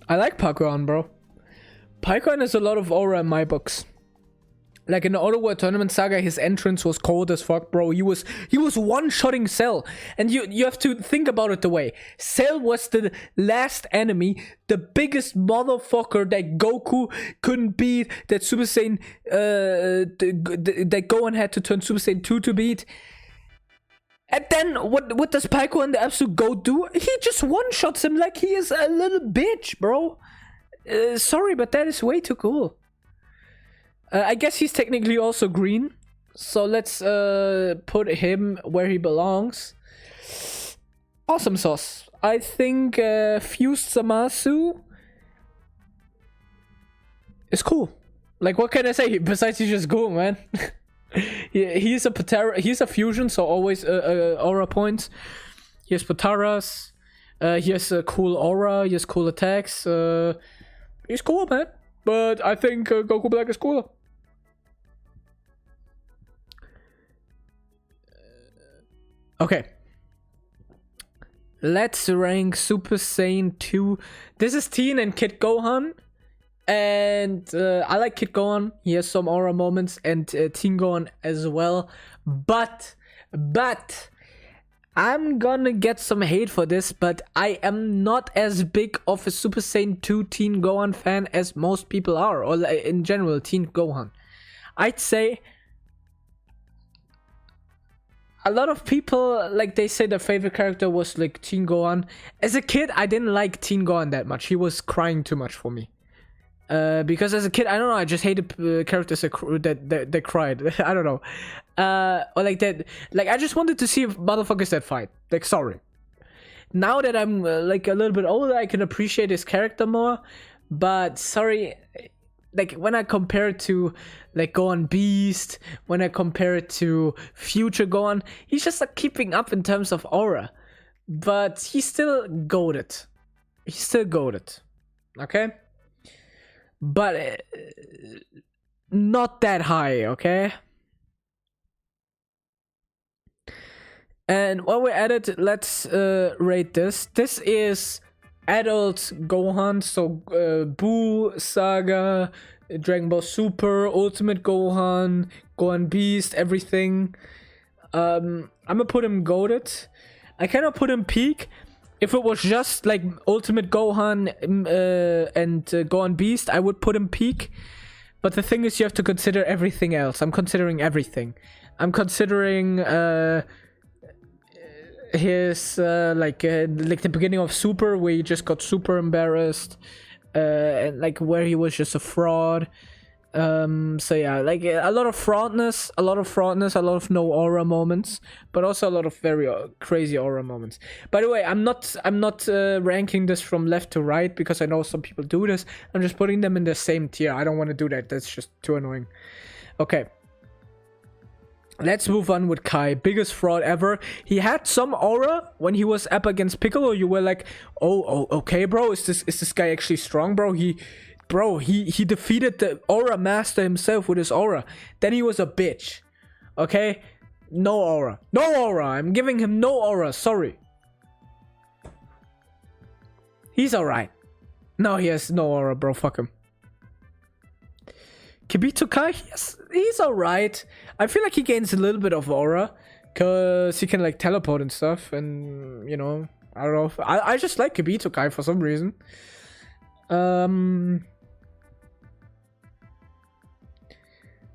I like Paikuhan, bro. Paikuhan has a lot of aura in my books. Like in the Otherworld Tournament Saga, his entrance was cold as fuck, bro. He was one-shotting Cell. And you have to think about it the way. Cell was the last enemy, the biggest motherfucker that Goku couldn't beat, that Super Saiyan, that Gohan had to turn Super Saiyan 2 to beat. And then, what does Paikuhan the Absolute GOAT do? He just one-shots him like he is a little bitch, bro. Sorry, but that is way too cool. I guess he's technically also green. So let's put him where he belongs. Awesome Sauce. I think Fused Zamasu is cool. Like, what can I say? Besides, he's just cool, man. He's a Potara, he's a fusion, so always aura points. He has Potaras. He has a cool aura. He has cool attacks. He's cool, man. But I think Goku Black is cooler. Okay. Let's rank Super Saiyan 2. This is Teen and Kid Gohan. And I like Kid Gohan. He has some aura moments. And Teen Gohan as well. But I'm gonna get some hate for this, but I am not as big of a Super Saiyan 2 Teen Gohan fan as most people are, or in general, Teen Gohan. I'd say a lot of people, like, they say their favorite character was like Teen Gohan. As a kid, I didn't like Teen Gohan that much. He was crying too much for me. Because as a kid, I don't know, I just hated characters that cried. I don't know. Or like that, like, I just wanted to see motherfuckers that fight. Like, sorry. Now that I'm like a little bit older, I can appreciate his character more. But sorry, like, when I compare it to like Gohan Beast, when I compare it to Future Gohan, he's just like keeping up in terms of aura. But he's still goated. He's still goated. Okay? But not that high, okay? And while we're at it, let's rate this. This is adult Gohan, so Buu, Saga, Dragon Ball Super, Ultimate Gohan, Gohan Beast, everything. I'm gonna put him goated. I cannot put him peak. If it was just like Ultimate Gohan and Gohan Beast, I would put him peak. But the thing is, you have to consider everything else. I'm considering everything. I'm considering his like the beginning of Super, where he just got super embarrassed, and like where he was just a fraud. So yeah, like a lot of fraudness, a lot of no aura moments, but also a lot of very crazy aura moments. By the way, I'm not ranking this from left to right, because I know some people do this. I'm just putting them in the same tier. I don't want to do that. That's just too annoying. Okay. Let's move on with Kai. Biggest fraud ever. He had some aura when he was up against Piccolo. You were like, oh, okay, bro. Is this guy actually strong, bro? He defeated the aura master himself with his aura. Then he was a bitch. Okay? No aura. No aura. I'm giving him no aura. Sorry. He's alright. No, he has no aura, bro. Fuck him. Kibito Kai, he's alright. I feel like he gains a little bit of aura, because he can like teleport and stuff, and you know, I don't know. I just like Kibito Kai for some reason. I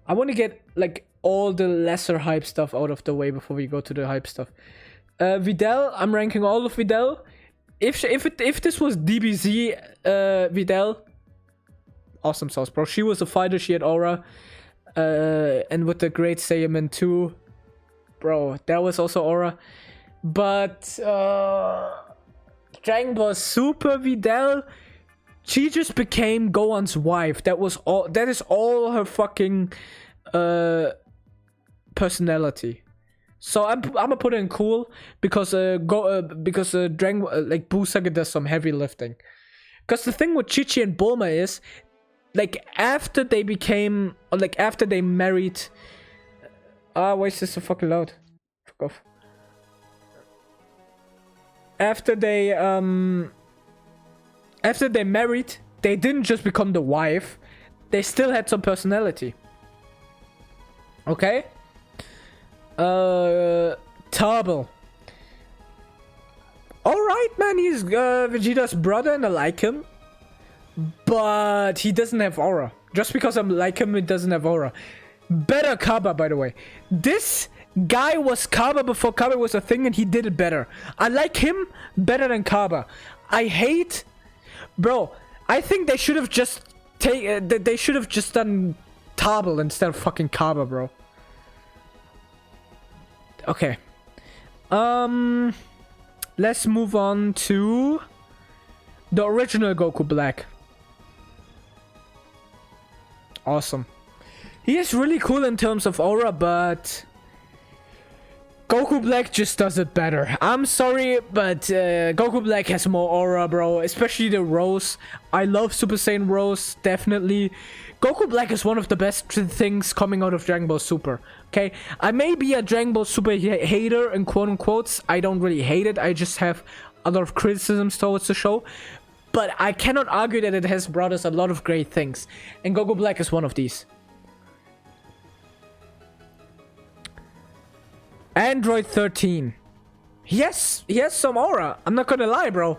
want to get like all the lesser hype stuff out of the way before we go to the hype stuff. Videl, I'm ranking all of Videl. If this was DBZ Videl, awesome sauce, bro. She was a fighter, she had aura. And with the Great Saiyaman 2, bro, that was also aura. But Dragon Ball Super Videl, she just became Gohan's wife. That is all her fucking personality. So I'm gonna put it in cool, because Dragon like Buu Saga does some heavy lifting. Because the thing with Chi-Chi and Bulma is, like, after they became, or like after they married, why is this so fucking loud? Fuck off. After they married, they didn't just become the wife, they still had some personality. Okay? Turbo. Alright, man, he's Vegeta's brother and I like him. But he doesn't have aura. Just because I'm like him, it doesn't have aura. Better Kaba, by the way. This guy was Kaba before Kaba was a thing, and he did it better. I like him better than Kaba. I hate... Bro, I think they should have just they should have just done Tabel instead of fucking Kaba, bro. Okay. Let's move on to the original Goku Black. Awesome. He is really cool in terms of aura, but Goku Black just does it better. I'm sorry, but Goku Black has more aura, bro. Especially the Rose. I love Super Saiyan Rose, definitely. Goku Black is one of the best things coming out of Dragon Ball Super. Okay, I may be a Dragon Ball Super hater in quote unquotes. I don't really hate it. I just have a lot of criticisms towards the show. But I cannot argue that it has brought us a lot of great things. And Goku Black is one of these. Android 13. Yes, he has some aura. I'm not gonna lie, bro.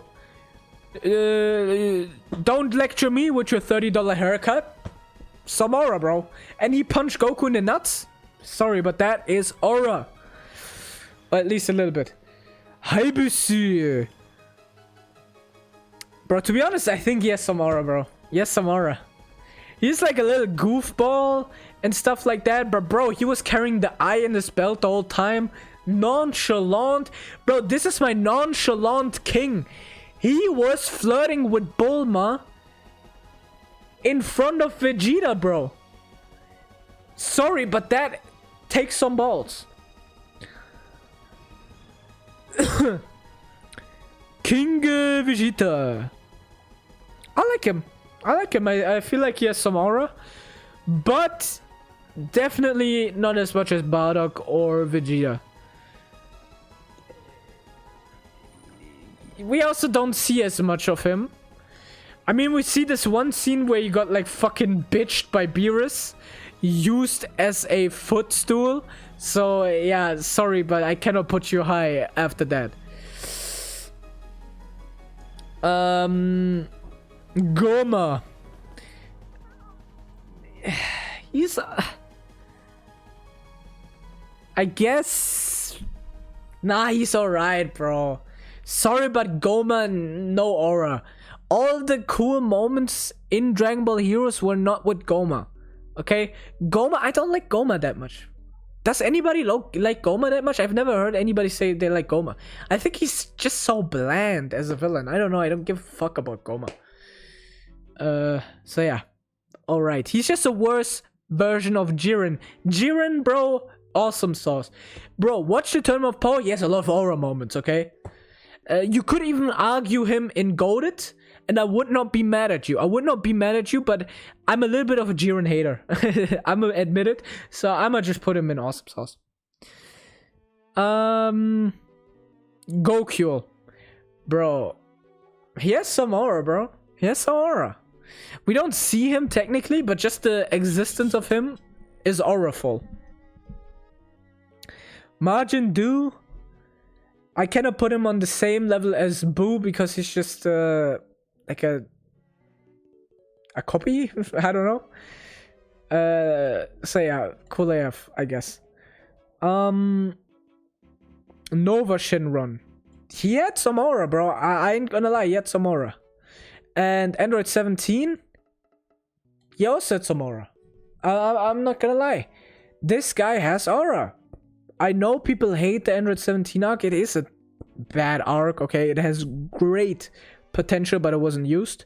Don't lecture me with your $30 haircut. Some aura, bro. And he punched Goku in the nuts. Sorry, but that is aura. Or at least a little bit. Haibusu. Bro, to be honest, I think he has some aura, bro. He has some aura. He's like a little goofball and stuff like that. But bro, he was carrying the eye in his belt the whole time. Nonchalant. Bro, this is my nonchalant king. He was flirting with Bulma in front of Vegeta, bro. Sorry, but that takes some balls. King Vegeta. I like him. I feel like he has some aura. But definitely not as much as Bardock or Vegeta. We also don't see as much of him. I mean, we see this one scene where he got like fucking bitched by Beerus, used as a footstool. So yeah, sorry, but I cannot put you high after that. Goma. He's I guess nah, he's alright, bro. Sorry, but Goma, no aura. All the cool moments in Dragon Ball Heroes were not with Goma. Okay? Goma, I don't like Goma that much. Does anybody like Goma that much? I've never heard anybody say they like Goma. I think he's just so bland as a villain. I don't know. I don't give a fuck about Goma. So yeah. Alright. He's just a worse version of Jiren. Jiren, bro, awesome sauce. Bro, watch the Tournament of Power. He has a lot of aura moments, okay? You could even argue him in Goated, and I would not be mad at you. I would not be mad at you, but I'm a little bit of a Jiren hater. I'm gonna admit it. So I'm gonna just put him in awesome sauce. Gokyo. Bro. He has some aura, bro. He has some aura. We don't see him technically, but just the existence of him is auraful. Majin Du. I cannot put him on the same level as Boo because he's just like a copy. I don't know. So yeah, cool AF, I guess. Nova Shenron. He had some aura, bro. I ain't gonna lie, he had some aura. And Android 17. He also had some aura. I'm not gonna lie. This guy has aura. I know people hate the Android 17 arc. It is a bad arc, okay? It has great potential, but it wasn't used.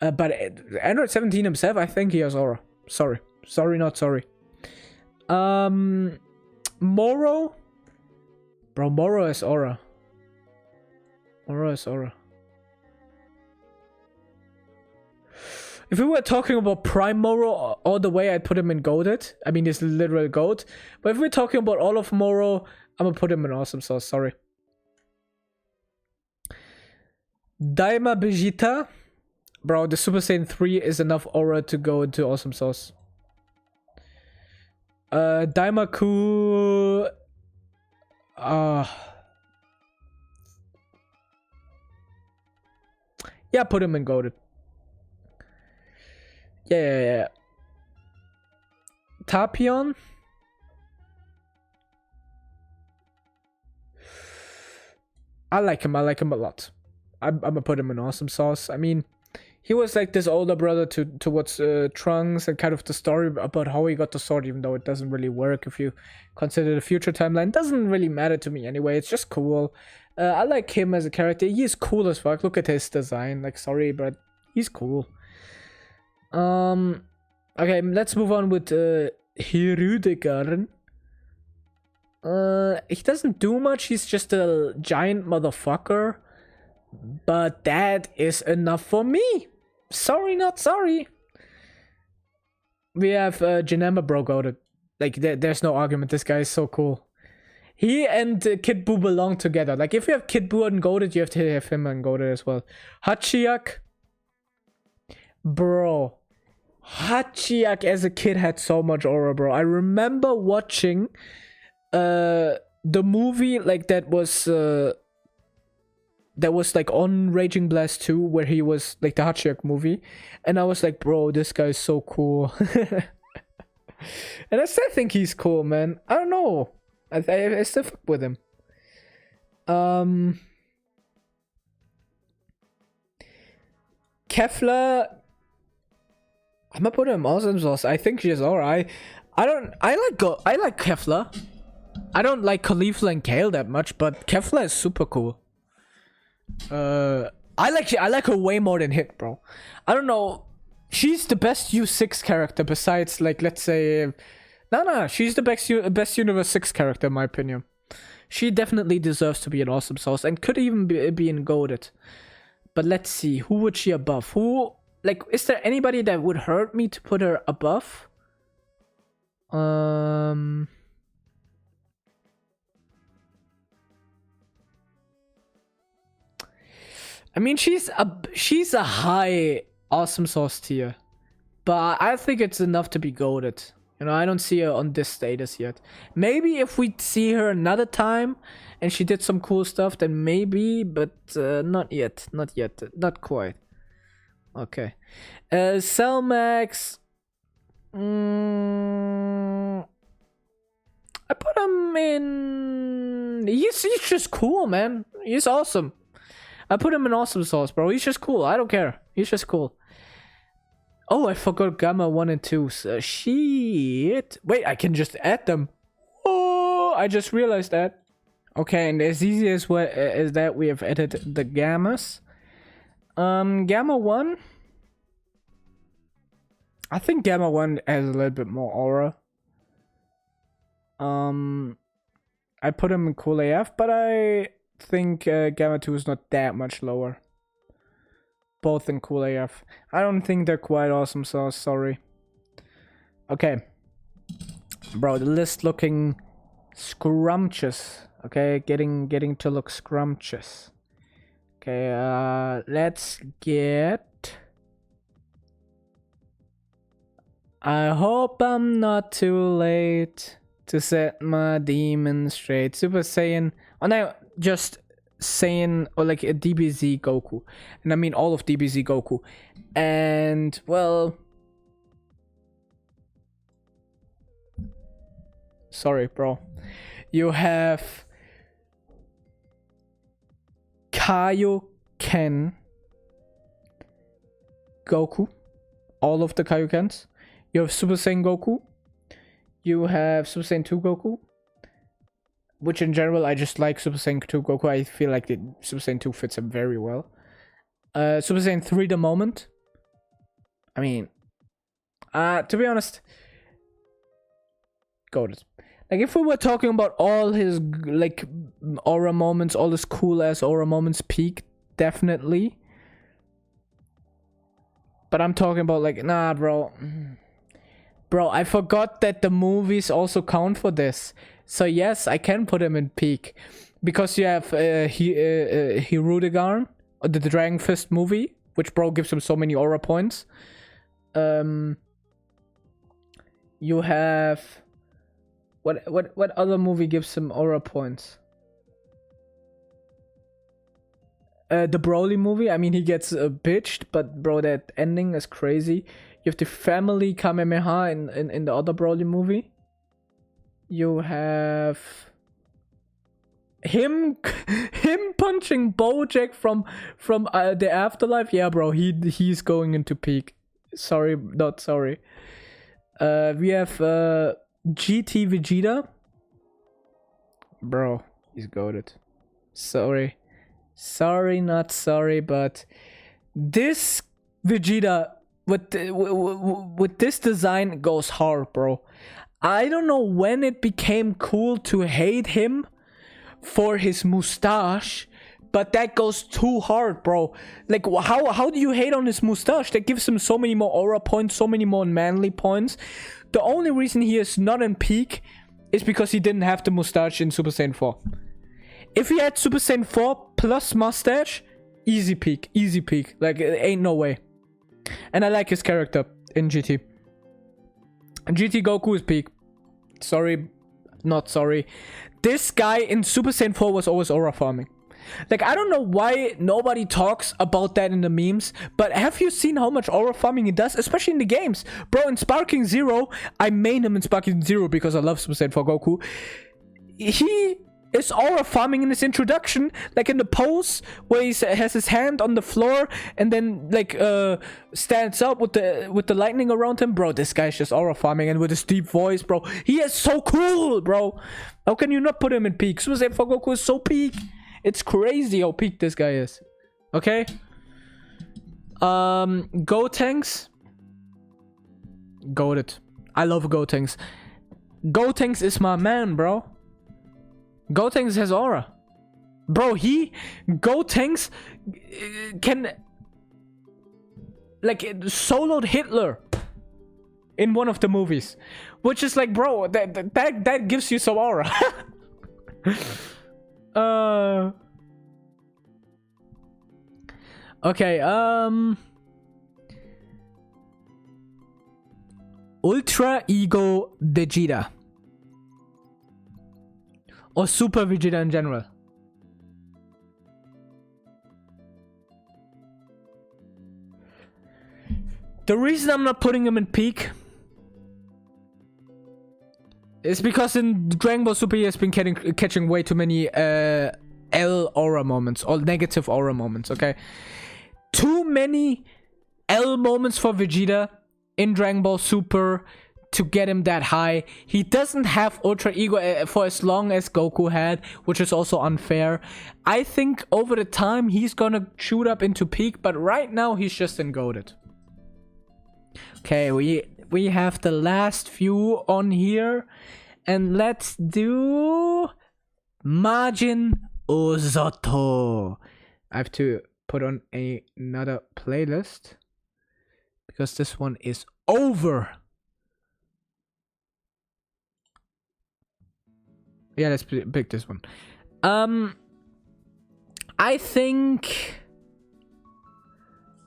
But Android 17 himself, I think he has aura. Sorry. Sorry, not sorry. Moro? Bro, Moro has aura. Moro has aura. If we were talking about Prime Moro all the way, I'd put him in Goated. I mean, he's literal GOAT. But if we're talking about all of Moro, I'm gonna put him in awesome sauce. Sorry. Daima Vegeta. Bro, the Super Saiyan 3 is enough aura to go into awesome sauce. Daimaku. Yeah, put him in Goated. Yeah. Tapion. I like him a lot. I'm gonna put him in awesome sauce. I mean, he was like this older brother towards Trunks, and kind of the story about how he got the sword, even though it doesn't really work if you consider the future timeline. Doesn't really matter to me anyway. It's just cool. I like him as a character. He is cool as fuck. Look at his design. Like, sorry, but he's cool. Okay, let's move on with Hirudegarn. He doesn't do much. He's just a giant motherfucker. But that is enough for me. Sorry, not sorry. We have Janemba bro goated. Like, there's no argument. This guy is so cool. He and Kid Buu belong together. Like, if you have Kid Buu and goated, you have to have him and goated as well. Hachiyak. Bro. Hachiyak as a kid had so much aura, bro. I remember watching the the movie like that was like on Raging Blast 2 where he was like the Hachiyak movie, and I was like, bro, this guy is so cool. And I still think he's cool, man. I don't know. I still fuck with him. Kefla, I'm gonna put him awesome sauce. I think she's alright. I like Kefla. I don't like Khalifa and Kale that much, but Kefla is super cool. I like her way more than Hit, bro. I don't know. She's the best U6 character besides, like, let's say, she's the best Universe 6 character in my opinion. She definitely deserves to be an awesome sauce and could even be in goated. But let's see, who would she above? Who, like, is there anybody that would hurt me to put her above? I mean, she's a high awesome sauce tier, but I think it's enough to be goated. You know, I don't see her on this status yet. Maybe if we see her another time and she did some cool stuff, then maybe, but not yet. Not yet. Not quite. Okay. Selmax. I put him in... He's just cool, man. He's awesome. I put him in awesome sauce, bro. He's just cool. I don't care. He's just cool. Oh, I forgot Gamma 1 and 2. Shit. Wait, I can just add them. Oh, I just realized that. Okay, and as easy as that, we have added the Gammas. Gamma 1. I think Gamma 1 has a little bit more aura. I put him in cool AF, but I think Gamma 2 is not that much lower. Both in cool AF. I don't think they're quite awesome, so sorry. Okay. Bro, the list looking scrumptious. Okay, getting to look scrumptious. Okay, let's get... I hope I'm not too late to set my demon straight. Super Saiyan... Oh no, just... Saiyan, or like a DBZ Goku, and I mean all of DBZ Goku, and well, sorry, bro, you have Kaioken Goku, all of the Kaiokens. You have Super Saiyan Goku. You have Super Saiyan 2 Goku. Which in general, I just like Super Saiyan 2 Goku. I feel like the Super Saiyan 2 fits him very well. Super Saiyan 3 the moment. I mean, to be honest, goated. Like, if we were talking about all his, like, aura moments, all his cool-ass aura moments, peak, definitely. But I'm talking about, like, nah, bro. Bro, I forgot that the movies also count for this. So yes, I can put him in peak. Because you have Hirudegarn, the Dragon Fist movie, which, bro, gives him so many aura points. You have... What other movie gives him aura points? The Broly movie. I mean, he gets bitched, but bro, that ending is crazy. You have the family Kamehameha in the other Broly movie. You have him punching Bojack from the afterlife. Yeah, bro, he's going into peak. Sorry, not sorry. We have GT Vegeta. Bro, he's goated. Sorry, not sorry, but this Vegeta with this design goes hard, bro. I don't know when it became cool to hate him for his mustache, but that goes too hard, bro. Like, how do you hate on his mustache? That gives him so many more aura points, so many more manly points. The only reason he is not in peak is because he didn't have the mustache in Super Saiyan 4. If he had Super Saiyan 4 plus mustache, easy peak. Like, ain't no way. And I like his character in GT. GT Goku is peak. Sorry, not sorry. this guy in Super Saiyan 4 was always aura farming. Like, I don't know why nobody talks about that in the memes, but have you seen how much aura farming he does? Especially in the games. Bro, in Sparking Zero, I main him in Sparking Zero because I love Super Saiyan 4 Goku. He is aura farming in his introduction, like in the pose where he has his hand on the floor and then like stands up with the lightning around him. Bro, this guy's just aura farming, and with his deep voice, bro, he is so cool, bro. How can you not put him in peak? Super Saiyan 4 Goku is so peak. It's crazy how peak this guy is. Okay. Gotenks. Goated. I love Gotenks. Gotenks is my man, bro. Gotenks has aura. Bro, Gotenks can like soloed Hitler in one of the movies. Which is like, bro, that gives you some aura. Okay, Ultra Ego Vegeta. Or Super Vegeta in general. The reason I'm not putting him in peak is because in Dragon Ball Super he has been catching way too many L aura moments or negative aura moments, okay? Too many L moments for Vegeta in Dragon Ball Super to get him that high. He doesn't have Ultra Ego for as long as Goku had, which is also unfair. I think over the time he's gonna shoot up into peak, but right now he's just in goated. Okay, we have the last few on here, and let's do Majin Ozoto. I have to put on another playlist because this one is over. Yeah, let's pick this one. I think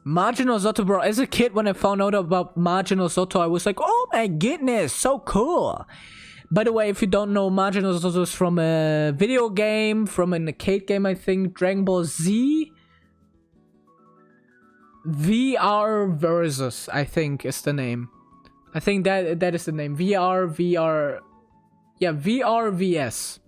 Majin Ozoto, bro. As a kid, when I found out about Majin Ozoto, I was like, oh my goodness, so cool. By the way, if you don't know, Majin Ozoto is from a video game, from an arcade game, I think. Dragon Ball Z VR Versus, I think, is the name. I think that is the name. VR. Yeah, VRVS.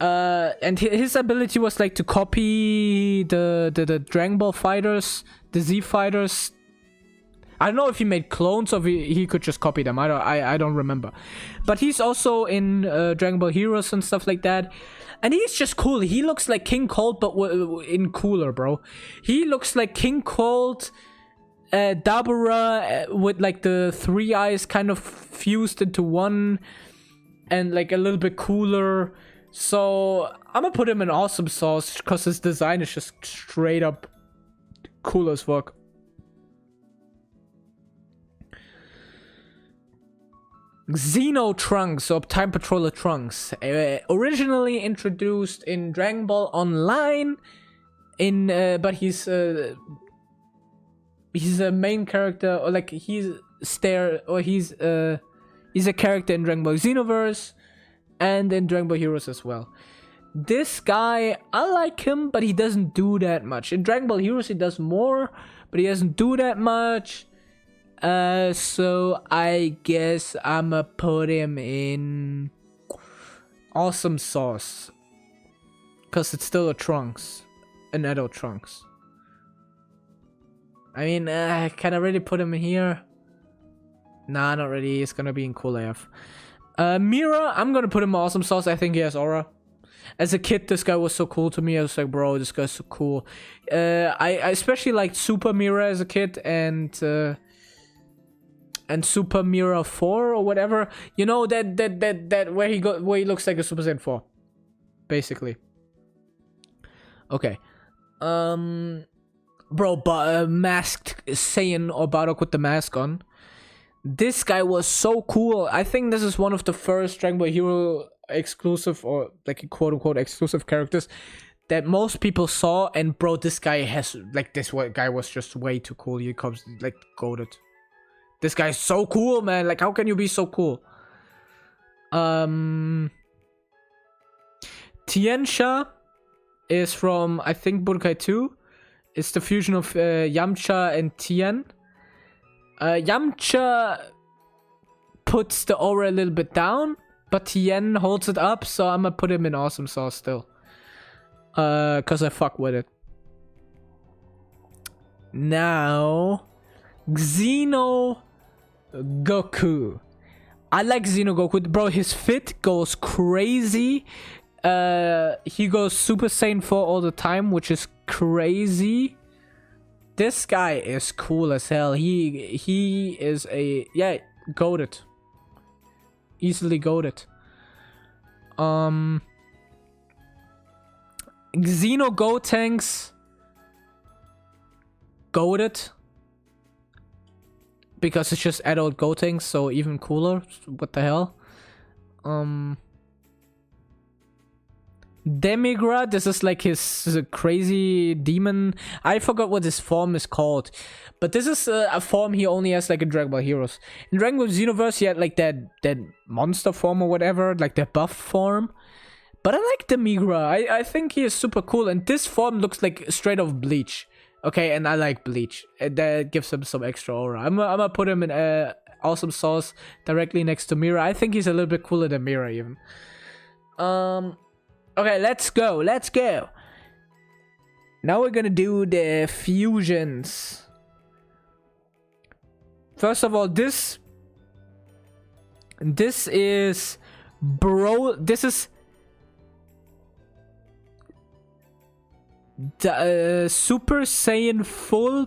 And his ability was like to copy the Dragon Ball fighters, the Z fighters. I don't know if he made clones or if he could just copy them. I don't remember. But he's also in Dragon Ball Heroes and stuff like that. And he's just cool. He looks like King Cold, but in cooler, bro. He looks like King Cold, Dabura, with like the three eyes kind of fused into one, and like a little bit cooler. So I'm gonna put him in awesome sauce because his design is just straight up cool as fuck. Xeno Trunks, or Time Patroller Trunks, originally introduced in Dragon Ball Online, but he's a main character, or like he's a character in Dragon Ball Xenoverse and in Dragon Ball Heroes as well. This guy, I like him, but he doesn't do that much. In Dragon Ball Heroes he does more, but he doesn't do that much. So I guess I'ma put him in awesome sauce, cause it's still a Trunks, an adult Trunks. I mean, can I really put him in here? Nah, not really. It's gonna be in cool AF. Mira, I'm gonna put him in awesome sauce. I think he has aura. As a kid, this guy was so cool to me. I was like, bro, this guy's so cool. I especially liked Super Mira as a kid, and Super Mira 4 or whatever. You know that where he looks like a Super Saiyan 4, basically. Okay. Bro, but masked Saiyan or Bardock with the mask on. This guy was so cool. I think this is one of the first Dragon Ball Hero exclusive, or like quote unquote exclusive characters that most people saw. And bro, this guy has like, this guy was just way too cool. He comes like goated. This guy's so cool, man. Like, how can you be so cool? Tianxia is from, I think, Budokai 2. It's the fusion of Yamcha and Tien. Yamcha puts the aura a little bit down, but Tien holds it up, so I'm gonna put him in Awesome Sauce still. Cause I fuck with it. Now, Xeno Goku. I like Xeno Goku, bro. His fit goes crazy. He goes Super Saiyan 4 all the time, which is crazy. This guy is cool as hell. He is a, yeah, goated. Easily goated. Xeno Gotenks goated. Because it's just adult Gotenks, so even cooler. What the hell? Demigra, this is like his crazy demon. I forgot what this form is called, but this is a form he only has like in Dragon Ball Heroes. In Dragon Ball Xenoverse, he had like that monster form or whatever, like the buff form. But I like Demigra. I think he is super cool, and this form looks like straight off Bleach. Okay, and I like Bleach. That gives him some extra aura. I'm gonna put him in Awesome Sauce directly next to Mira. I think he's a little bit cooler than Mira even. Okay, let's go. Now we're gonna do the fusions. First of all, this is the Super Saiyan full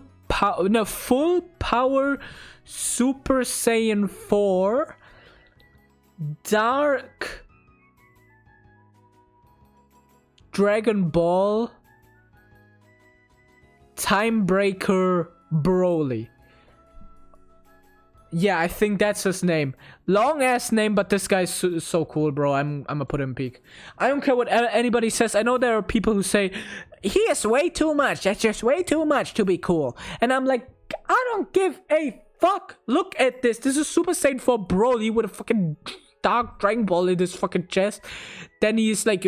power Super Saiyan 4 Dark Dragon Ball Timebreaker Broly. Yeah, I think that's his name. Long ass name, but this guy's so cool, bro. I'm gonna put him peak. I don't care what anybody says. I know there are people who say he is way too much. That's just way too much to be cool. And I'm like, I don't give a fuck. Look at this. This is Super Saiyan 4 Broly with a fucking dark Dragon Ball in his fucking chest. Then he's like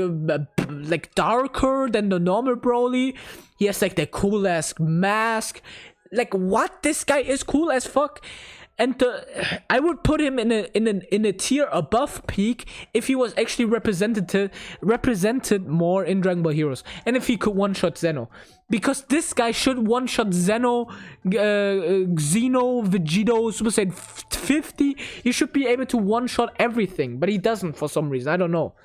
darker than the normal Broly. He has like the cool ass mask. Like what? This guy is cool as fuck. And I would put him in a tier above peak if he was actually represented more in Dragon Ball Heroes, and if he could one-shot Zeno, because this guy should one-shot Zeno, Xeno, Vegito, Super Saiyan 50. He should be able to one-shot everything, but he doesn't for some reason. I don't know.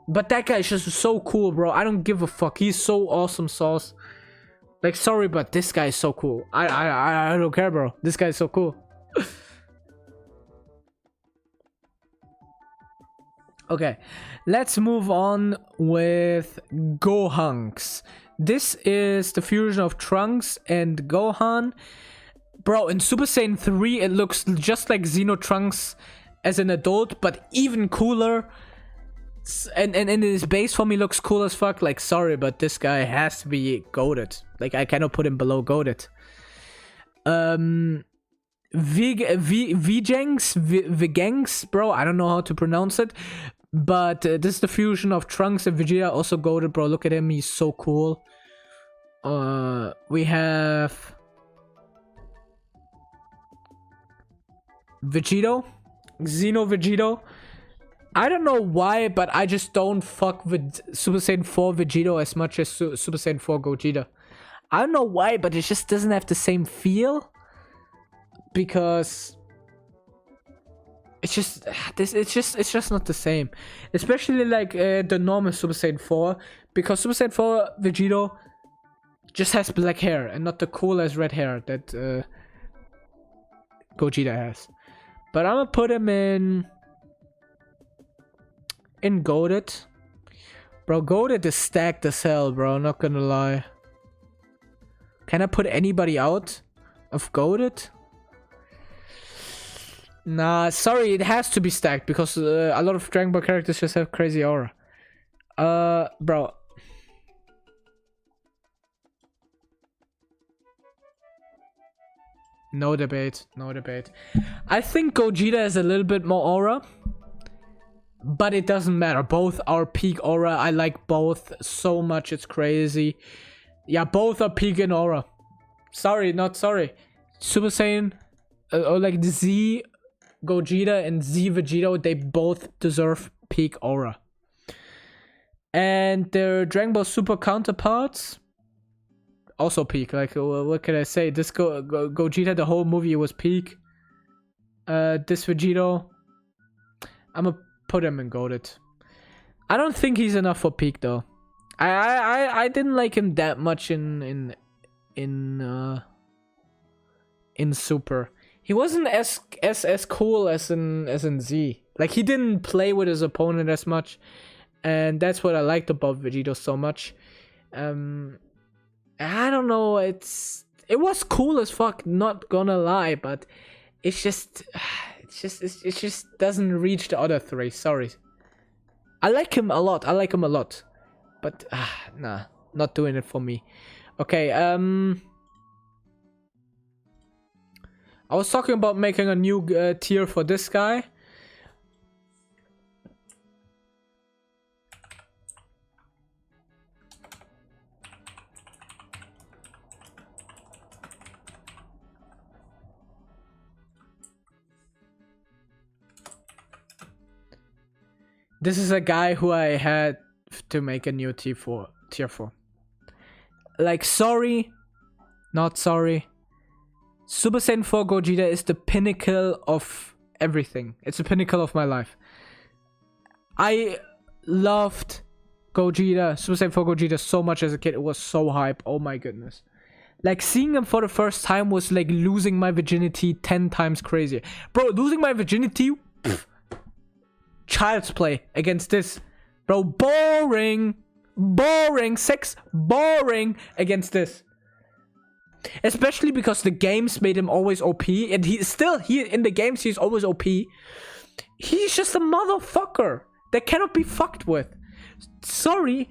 But that guy is just so cool, bro. I don't give a fuck. He's so awesome sauce. Like, sorry, but this guy is so cool. I don't care, bro. This guy is so cool. Okay, let's move on with Gohanks. This is the fusion of Trunks and Gohan. Bro, in Super Saiyan 3, it looks just like Xeno Trunks as an adult, but even cooler. And in his base form, he looks cool as fuck. Like, sorry, but this guy has to be goated. Like, I cannot put him below goated. Vigengs, bro, I don't know how to pronounce it, but this is the fusion of Trunks and Vegeta, also goated, bro. Look at him, he's so cool. We have Vegito, Xeno Vegito. I don't know why, but I just don't fuck with Super Saiyan 4 Vegito as much as Super Saiyan 4 Gogeta. I don't know why, but it just doesn't have the same feel. Because it's just not the same, especially like the normal Super Saiyan 4, because Super Saiyan 4 Vegito just has black hair and not the cool as red hair that Gogeta has. But I'm gonna put him in goated, bro. Goated is stacked as hell, bro. Not gonna lie. Can I put anybody out of goated? Nah, sorry, it has to be stacked because a lot of Dragon Ball characters just have crazy aura. Bro. No debate. I think Gogeta has a little bit more aura. But it doesn't matter. Both are peak aura. I like both so much. It's crazy. Yeah, both are peak in aura. Sorry, not sorry. Super Saiyan, or like the Z Gogeta and Z Vegito, they both deserve peak aura. And their Dragon Ball Super counterparts, also peak. Like, what can I say? This Gogeta, the whole movie was peak. This Vegito, I'ma put him in goated. I don't think he's enough for peak though. I didn't like him that much in Super. He wasn't as cool as in Z. Like, he didn't play with his opponent as much, and that's what I liked about Vegito so much. I don't know. It was cool as fuck. Not gonna lie, but it just doesn't reach the other three. Sorry. I like him a lot. But nah, not doing it for me. Okay. I was talking about making a new tier for this guy. This is a guy who I had to make a new tier for. Like, sorry, not sorry. Super Saiyan 4 Gogeta is the pinnacle of everything. It's the pinnacle of my life. I loved Gogeta, Super Saiyan 4 Gogeta so much as a kid. It was so hype. Oh my goodness. Like, seeing him for the first time was like losing my virginity 10 times crazier. Bro, losing my virginity, child's play against this. Bro, boring. Sex, boring against this. Especially because the games made him always OP, and he in the games he's always OP. He's just a motherfucker that cannot be fucked with. Sorry,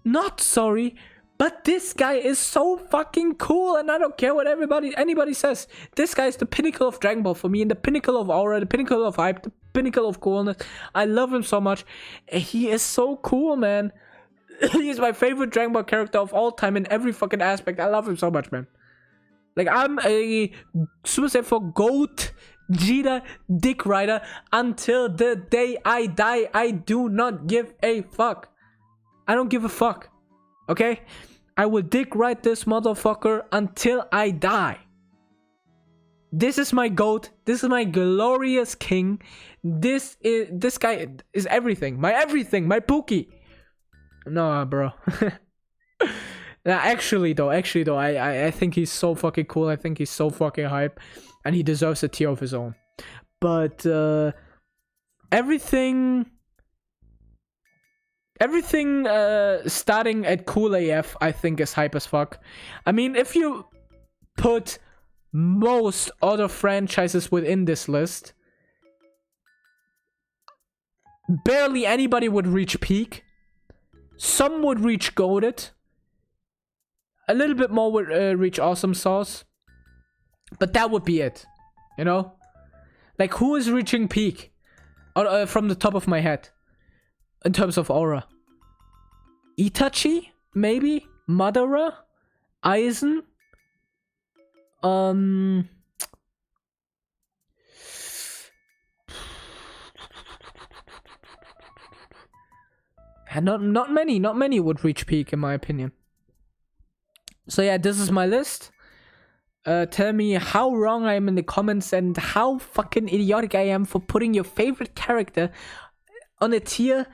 not sorry, but this guy is so fucking cool, and I don't care what anybody says. This guy is the pinnacle of Dragon Ball for me, and the pinnacle of aura, the pinnacle of hype, the pinnacle of coolness. I love him so much. He is so cool, man. He's my favorite Dragon Ball character of all time in every fucking aspect. I love him so much, man. Like, I'm a Super Saiyan 4 GOAT Gogeta dick rider until the day I die. I do not give a fuck. I don't give a fuck. Okay? I will dick ride this motherfucker until I die. This is my GOAT. This is my glorious king. This guy is everything. My Pookie. No, bro. Actually though, I think he's so fucking cool. I think he's so fucking hype, and he deserves a tier of his own. But everything starting at Cool AF, I think, is hype as fuck. I mean, if you put most other franchises within this list, barely anybody would reach peak. Some would reach goated. A little bit more would reach awesome sauce. But that would be it. You know? Like, who is reaching peak? From the top of my head. In terms of aura. Itachi? Maybe? Madara? Aizen? And not many would reach peak in my opinion. So yeah, this is my list. Tell me how wrong I am in the comments and how fucking idiotic I am for putting your favorite character on a tier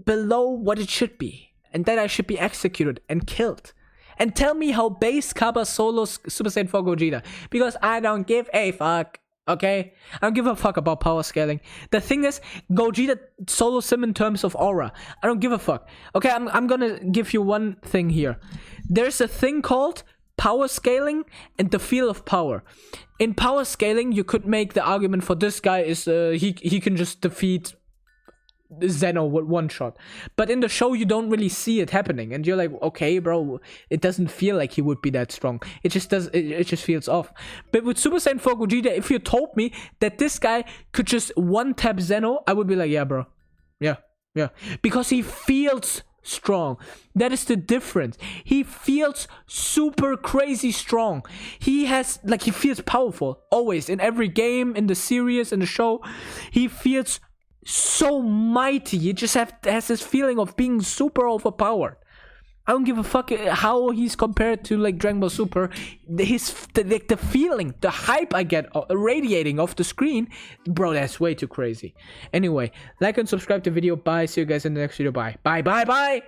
below what it should be, and that I should be executed and killed. And tell me how base Kaba solos Super Saiyan 4 Gogeta, because I don't give a fuck. Okay, I don't give a fuck about power scaling. The thing is, Gogeta solos him in terms of aura. I don't give a fuck. Okay, I'm gonna give you one thing here. There's a thing called power scaling and the feel of power. In power scaling, you could make the argument for this guy is he can just defeat Zeno with one shot. But in the show, you don't really see it happening, and you're like, okay, bro, it doesn't feel like he would be that strong. It just does. It just feels off. But with Super Saiyan 4 Gogeta, if you told me that this guy could just one tap Zeno, I would be like, yeah, bro, Yeah, yeah. Because he feels strong. That is the difference. He feels super crazy strong. He feels powerful always in every game, in the series, in the show. He feels so mighty. He just has this feeling of being super overpowered. I don't give a fuck how he's compared to like Dragon Ball Super. The feeling, the hype I get radiating off the screen, bro, that's way too crazy. Anyway, like and subscribe to the video. Bye. See you guys in the next video. Bye. Bye. Bye. Bye.